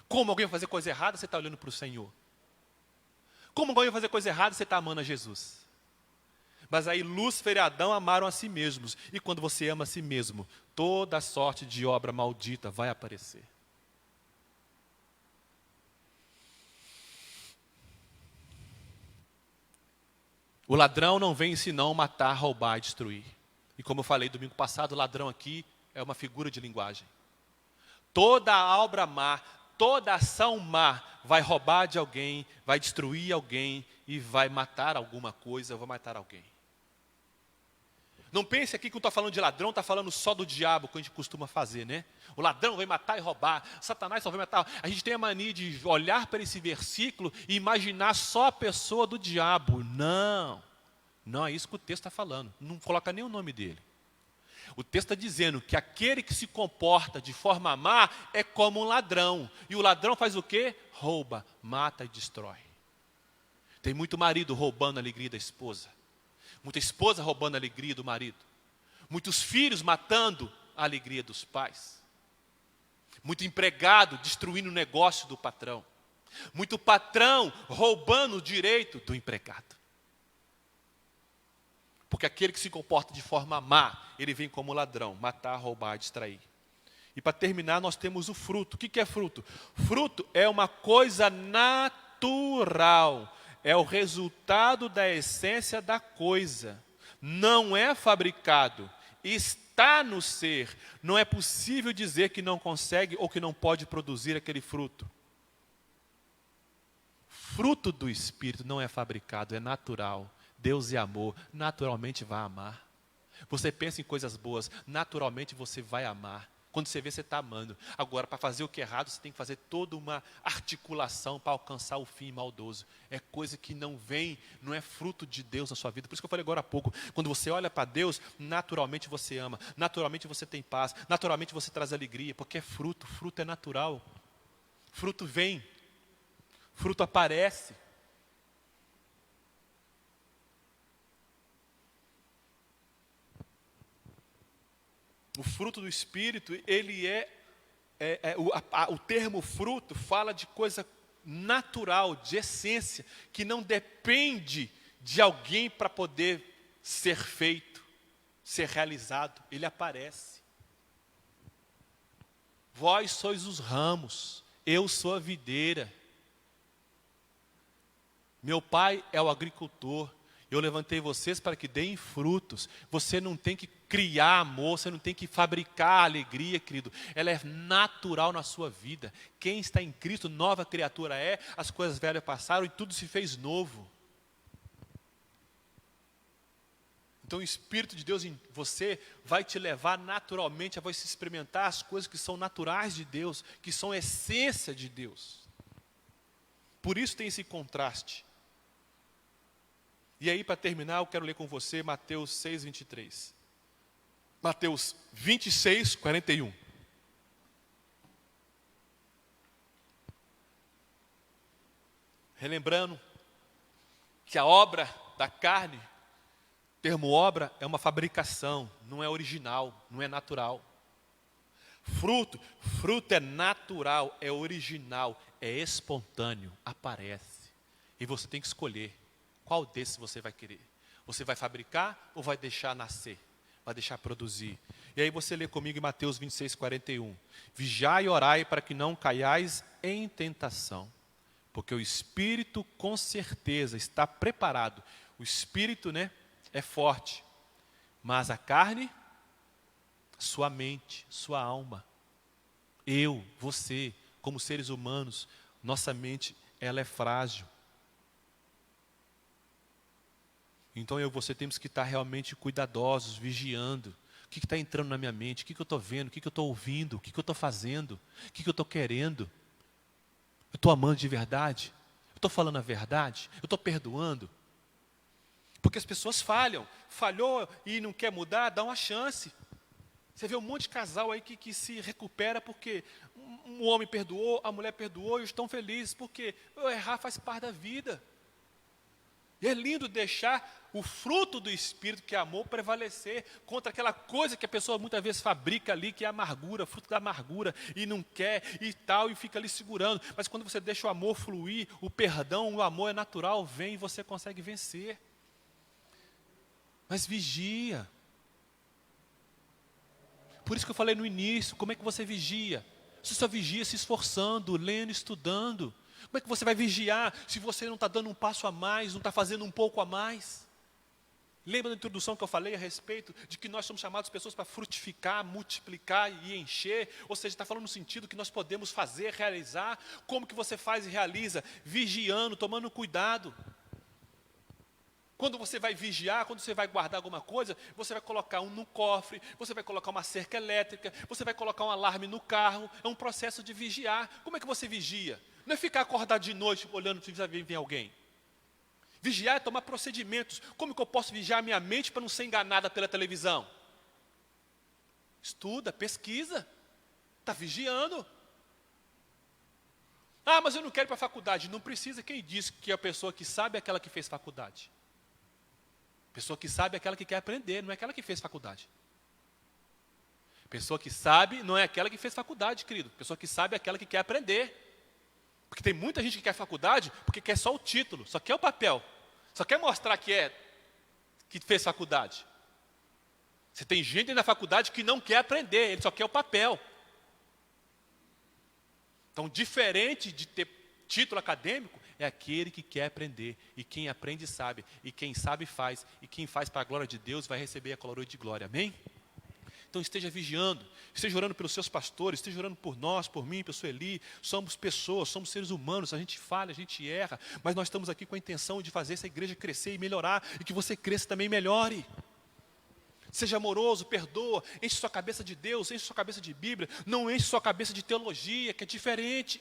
Como alguém vai fazer coisa errada se você está olhando para o Senhor? Como alguém vai fazer coisa errada se você está amando a Jesus? Mas aí Lúcifer e Adão amaram a si mesmos. E quando você ama a si mesmo, toda a sorte de obra maldita vai aparecer. O ladrão não vem senão matar, roubar e destruir. E como eu falei domingo passado, o ladrão aqui é uma figura de linguagem. Toda a obra má, toda ação má vai roubar de alguém, vai destruir alguém e vai matar alguma coisa, vai matar alguém. Não pense aqui que eu estou falando de ladrão, está falando só do diabo, que a gente costuma fazer, né? O ladrão vai matar e roubar, Satanás só vai matar. A gente tem a mania de olhar para esse versículo e imaginar só a pessoa do diabo. Não, não é isso que o texto está falando. Não coloca nem o nome dele. O texto está dizendo que aquele que se comporta de forma má é como um ladrão. E o ladrão faz o quê? Rouba, mata e destrói. Tem muito marido roubando a alegria da esposa. Muita esposa roubando a alegria do marido. Muitos filhos matando a alegria dos pais. Muito empregado destruindo o negócio do patrão. Muito patrão roubando o direito do empregado. Porque Porque aquele que se comporta de forma má, ele vem como ladrão, matar, roubar, distrair. E para terminar, nós temos o fruto. O que é fruto? Fruto é uma coisa natural. É o resultado da essência da coisa. Não é fabricado. Está no ser. Não é possível dizer que não consegue ou que não pode produzir aquele fruto. Fruto do Espírito não é fabricado, é natural. Deus é amor, naturalmente vai amar. Você pensa em coisas boas, naturalmente você vai amar. Quando você vê, você está amando. Agora, para fazer o que é errado, você tem que fazer toda uma articulação para alcançar o fim maldoso. É coisa que não vem, não é fruto de Deus na sua vida. Por isso que eu falei agora há pouco. Quando você olha para Deus, naturalmente você ama. Naturalmente você tem paz. Naturalmente você traz alegria. Porque é fruto. Fruto é natural. Fruto vem. Fruto aparece. O fruto do Espírito, ele o termo fruto fala de coisa natural, de essência, que não depende de alguém para poder ser feito, ser realizado. Ele aparece. Vós sois os ramos, eu sou a videira. Meu pai é o agricultor. Eu levantei vocês para que deem frutos. Você não tem que criar amor, você não tem que fabricar alegria, querido. Ela é natural na sua vida. Quem está em Cristo, nova criatura é. As coisas velhas passaram e tudo se fez novo. Então o Espírito de Deus em você vai te levar naturalmente a você experimentar as coisas que são naturais de Deus, que são a essência de Deus. Por isso tem esse contraste. E aí, para terminar, eu quero ler com você Mateus 6, 23. Mateus 26, 41. Relembrando que a obra da carne, termo obra, é uma fabricação, não é original, não é natural. Fruto é natural, é original, é espontâneo, aparece. E você tem que escolher. Qual desses você vai querer? Você vai fabricar ou vai deixar nascer? Vai deixar produzir? E aí você lê comigo em Mateus 26, 41. Vigiai e orai para que não caiais em tentação. Porque o Espírito com certeza está preparado. O Espírito, é forte. Mas a carne, sua mente, sua alma. Eu, você, como seres humanos, nossa mente, ela é frágil. Então eu e você temos que estar realmente cuidadosos, vigiando. O que está entrando na minha mente? O que eu estou vendo? O que eu estou ouvindo? O que eu estou fazendo? O que eu estou querendo? Eu estou amando de verdade? Eu estou falando a verdade? Eu estou perdoando? Porque as pessoas falham. Falhou e não quer mudar, dá uma chance. Você vê um monte de casal aí que se recupera porque um homem perdoou, a mulher perdoou e estão felizes. Porque errar faz parte da vida. E é lindo deixar o fruto do Espírito, que é amor, prevalecer contra aquela coisa que a pessoa muitas vezes fabrica ali, que é a amargura, fruto da amargura, e não quer, e tal, e fica ali segurando. Mas quando você deixa o amor fluir, o perdão, o amor é natural, vem e você consegue vencer. Mas vigia. Por isso que eu falei no início, como é que você vigia? Você só vigia se esforçando, lendo, estudando. Como é que você vai vigiar se você não está dando um passo a mais, não está fazendo um pouco a mais? Lembra da introdução que eu falei a respeito de que nós somos chamados pessoas para frutificar, multiplicar e encher? Ou seja, está falando no sentido que nós podemos fazer, realizar. Como que você faz e realiza? Vigiando, tomando cuidado. Quando você vai vigiar, quando você vai guardar alguma coisa, você vai colocar um no cofre, você vai colocar uma cerca elétrica, você vai colocar um alarme no carro. É um processo de vigiar. Como é que você vigia? Não é ficar acordado de noite olhando se vem alguém. Vigiar é tomar procedimentos. Como que eu posso vigiar a minha mente para não ser enganada pela televisão? Estuda, pesquisa. Está vigiando. Ah, mas eu não quero ir para a faculdade. Não precisa. Quem disse que a pessoa que sabe é aquela que fez faculdade? Pessoa que sabe é aquela que quer aprender, não é aquela que fez faculdade. Pessoa que sabe não é aquela que fez faculdade, querido. Pessoa que sabe é aquela que quer aprender. Porque tem muita gente que quer faculdade porque quer só o título, só quer o papel. Só quer mostrar que que fez faculdade. Você tem gente na faculdade que não quer aprender, ele só quer o papel. Então, diferente de ter título acadêmico, é aquele que quer aprender. E quem aprende sabe. E quem sabe faz. E quem faz para a glória de Deus vai receber a coroa de glória. Amém? Então esteja vigiando. Esteja orando pelos seus pastores. Esteja orando por nós, por mim, pela Sueli. Somos pessoas, somos seres humanos. A gente falha, a gente erra. Mas nós estamos aqui com a intenção de fazer essa igreja crescer e melhorar. E que você cresça também e melhore. Seja amoroso, perdoa, enche sua cabeça de Deus, enche sua cabeça de Bíblia, não enche sua cabeça de teologia, que é diferente.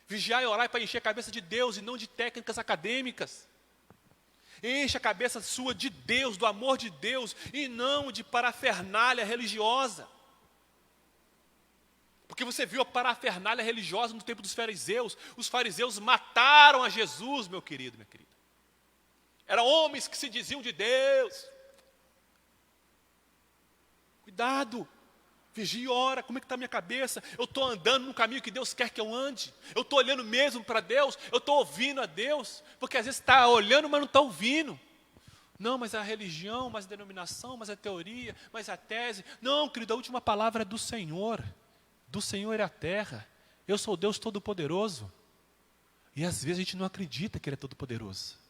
Vigiar e orar é para encher a cabeça de Deus e não de técnicas acadêmicas. Enche a cabeça sua de Deus, do amor de Deus, e não de parafernália religiosa. Porque você viu a parafernália religiosa no tempo dos fariseus. Os fariseus mataram a Jesus, meu querido, minha querida. Eram homens que se diziam de Deus. Cuidado, vigia e ora, como é que está a minha cabeça? Eu estou andando no caminho que Deus quer que eu ande? Eu estou olhando mesmo para Deus? Eu estou ouvindo a Deus? Porque às vezes está olhando, mas não está ouvindo. Não, mas a religião, mas a denominação, mas a teoria, mas a tese. Não, querido, a última palavra é do Senhor. Do Senhor é a terra. Eu sou Deus Todo-Poderoso. E às vezes a gente não acredita que Ele é Todo-Poderoso.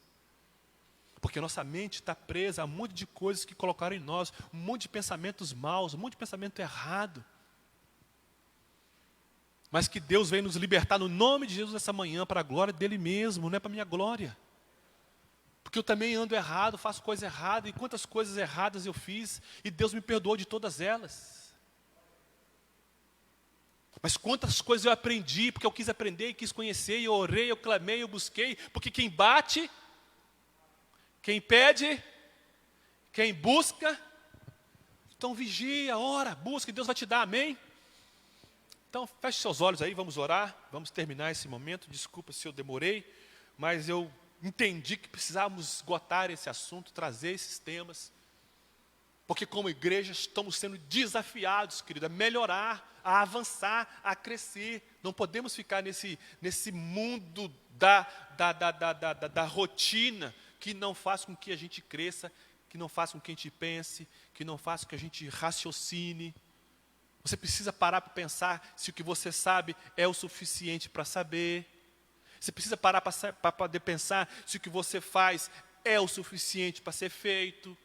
Porque nossa mente está presa a um monte de coisas que colocaram em nós, um monte de pensamentos maus, um monte de pensamento errado. Mas que Deus vem nos libertar no nome de Jesus essa manhã, para a glória dEle mesmo, não é para a minha glória. Porque eu também ando errado, faço coisa errada, e quantas coisas erradas eu fiz, e Deus me perdoou de todas elas. Mas quantas coisas eu aprendi, porque eu quis aprender e quis conhecer, e eu orei, eu clamei, eu busquei, porque quem bate... Quem pede, quem busca, então vigia, ora, busca, e Deus vai te dar, amém? Então feche seus olhos aí, vamos orar, vamos terminar esse momento. Desculpa se eu demorei, mas eu entendi que precisávamos esgotar esse assunto, trazer esses temas, porque como igreja estamos sendo desafiados, querido, a melhorar, a avançar, a crescer. Não podemos ficar nesse mundo da rotina, que não faz com que a gente cresça, que não faz com que a gente pense, que não faz com que a gente raciocine. Você precisa parar para pensar se o que você sabe é o suficiente para saber. Você precisa parar para poder pensar se o que você faz é o suficiente para ser feito.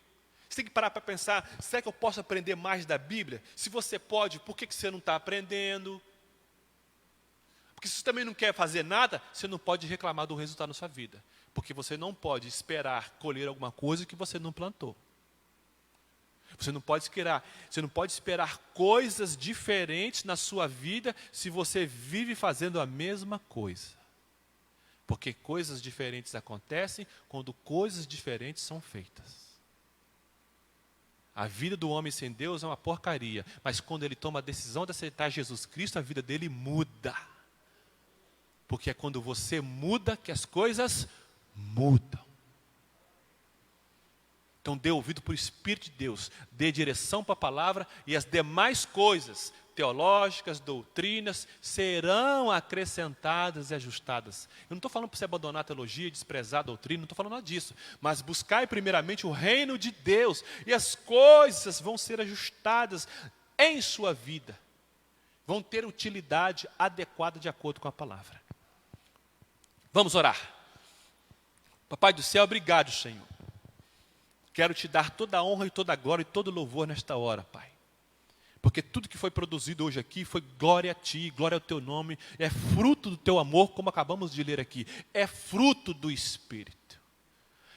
Você tem que parar para pensar, será que eu posso aprender mais da Bíblia? Se você pode, por que você não está aprendendo? Porque se você também não quer fazer nada, você não pode reclamar do resultado na sua vida. Porque você não pode esperar colher alguma coisa que você não plantou. Você não pode esperar coisas diferentes na sua vida se você vive fazendo a mesma coisa. Porque coisas diferentes acontecem quando coisas diferentes são feitas. A vida do homem sem Deus é uma porcaria, mas quando ele toma a decisão de aceitar Jesus Cristo, a vida dele muda. Porque é quando você muda que as coisas mudam. Então dê ouvido para o Espírito de Deus, dê direção para a palavra, e as demais coisas teológicas, doutrinas, serão acrescentadas e ajustadas. Eu não estou falando para você abandonar a teologia, desprezar a doutrina, não estou falando nada disso. Mas buscai primeiramente o reino de Deus, e as coisas vão ser ajustadas em sua vida. Vão ter utilidade adequada de acordo com a palavra. Vamos orar. Papai do céu, obrigado, Senhor. Quero te dar toda a honra e toda a glória e todo o louvor nesta hora, Pai. Porque tudo que foi produzido hoje aqui foi glória a Ti, glória ao Teu nome. É fruto do Teu amor, como acabamos de ler aqui. É fruto do Espírito.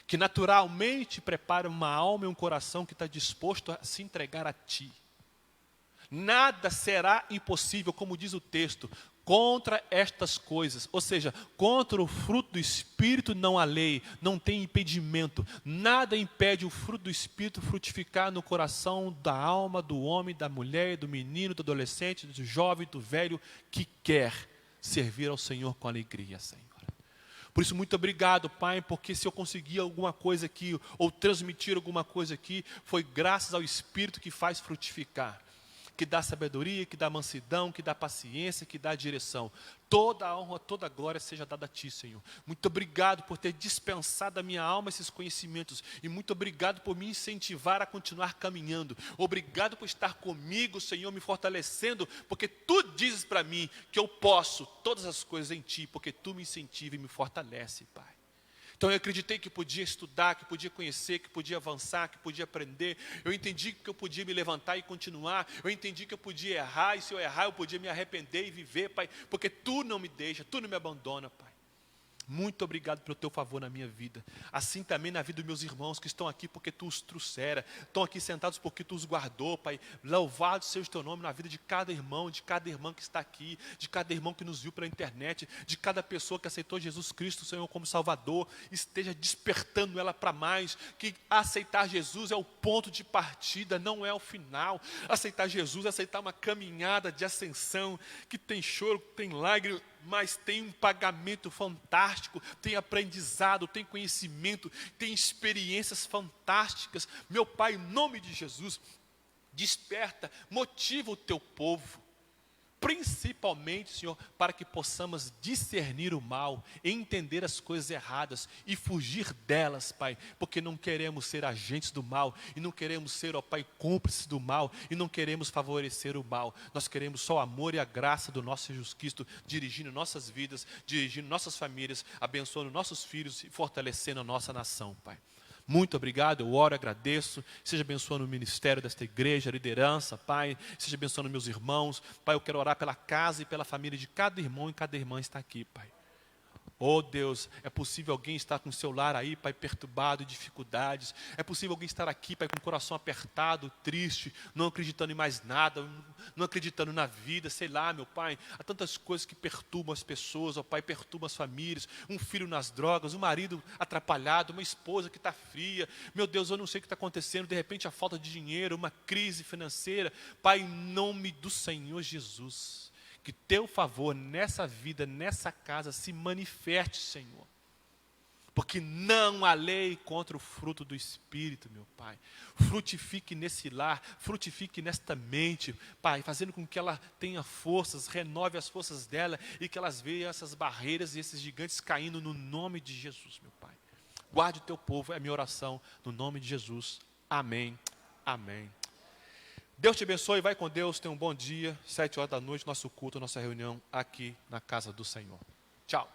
Que naturalmente prepara uma alma e um coração que está disposto a se entregar a Ti. Nada será impossível, como diz o texto, contra estas coisas, ou seja, contra o fruto do Espírito não há lei, não tem impedimento, nada impede o fruto do Espírito frutificar no coração da alma, do homem, da mulher, do menino, do adolescente, do jovem, do velho, que quer servir ao Senhor com alegria, Senhor. Por isso, muito obrigado, Pai, porque se eu conseguir alguma coisa aqui, ou transmitir alguma coisa aqui, foi graças ao Espírito que faz frutificar. que dá sabedoria, que dá mansidão, que dá paciência, que dá direção. Toda a honra, toda a glória seja dada a Ti, Senhor. Muito obrigado por ter dispensado à minha alma esses conhecimentos. E muito obrigado por me incentivar a continuar caminhando. Obrigado por estar comigo, Senhor, me fortalecendo, porque Tu dizes para mim que eu posso todas as coisas em Ti, porque Tu me incentiva e me fortalece, Pai. Então eu acreditei que podia estudar, que podia conhecer, que podia avançar, que podia aprender. Eu entendi que eu podia me levantar e continuar. Eu entendi que eu podia errar, e se eu errar eu podia me arrepender e viver, Pai. Porque Tu não me deixa, Tu não me abandona, Pai. Muito obrigado pelo Teu favor na minha vida. Assim também na vida dos meus irmãos que estão aqui porque Tu os trouxera. Estão aqui sentados porque Tu os guardou, Pai. Louvado seja o Teu nome na vida de cada irmão, de cada irmã que está aqui, de cada irmão que nos viu pela internet, de cada pessoa que aceitou Jesus Cristo, Senhor, como Salvador. Esteja despertando ela para mais. Que aceitar Jesus é o ponto de partida, não é o final. Aceitar Jesus é aceitar uma caminhada de ascensão, que tem choro, que tem lágrimas, mas tem um pagamento fantástico, tem aprendizado, tem conhecimento, tem experiências fantásticas. Meu Pai, em nome de Jesus, desperta, motiva o Teu povo, principalmente, Senhor, para que possamos discernir o mal, entender as coisas erradas e fugir delas, Pai, porque não queremos ser agentes do mal, e não queremos ser, ó Pai, cúmplices do mal, e não queremos favorecer o mal. Nós queremos só o amor e a graça do nosso Jesus Cristo, dirigindo nossas vidas, dirigindo nossas famílias, abençoando nossos filhos e fortalecendo a nossa nação, Pai. Muito obrigado, eu oro, agradeço. Seja abençoando o ministério desta igreja, a liderança, Pai. Seja abençoando meus irmãos. Pai, eu quero orar pela casa e pela família de cada irmão e cada irmã está aqui, Pai. Oh Deus, é possível alguém estar com o seu lar aí, Pai, perturbado, dificuldades. É possível alguém estar aqui, Pai, com o coração apertado, triste, não acreditando em mais nada, não acreditando na vida, sei lá, meu Pai. Há tantas coisas que perturbam as pessoas, ó Pai, perturbam as famílias. Um filho nas drogas, um marido atrapalhado, uma esposa que está fria. Meu Deus, eu não sei o que está acontecendo, de repente a falta de dinheiro, uma crise financeira. Pai, em nome do Senhor Jesus, que Teu favor nessa vida, nessa casa se manifeste, Senhor. Porque não há lei contra o fruto do Espírito, meu Pai. Frutifique nesse lar, frutifique nesta mente, Pai, fazendo com que ela tenha forças, renove as forças dela e que elas vejam essas barreiras e esses gigantes caindo no nome de Jesus, meu Pai. Guarde o Teu povo, é a minha oração, no nome de Jesus. Amém, amém. Deus te abençoe, vai com Deus, tenha um bom dia. 7 horas da noite, nosso culto, nossa reunião aqui na casa do Senhor. Tchau.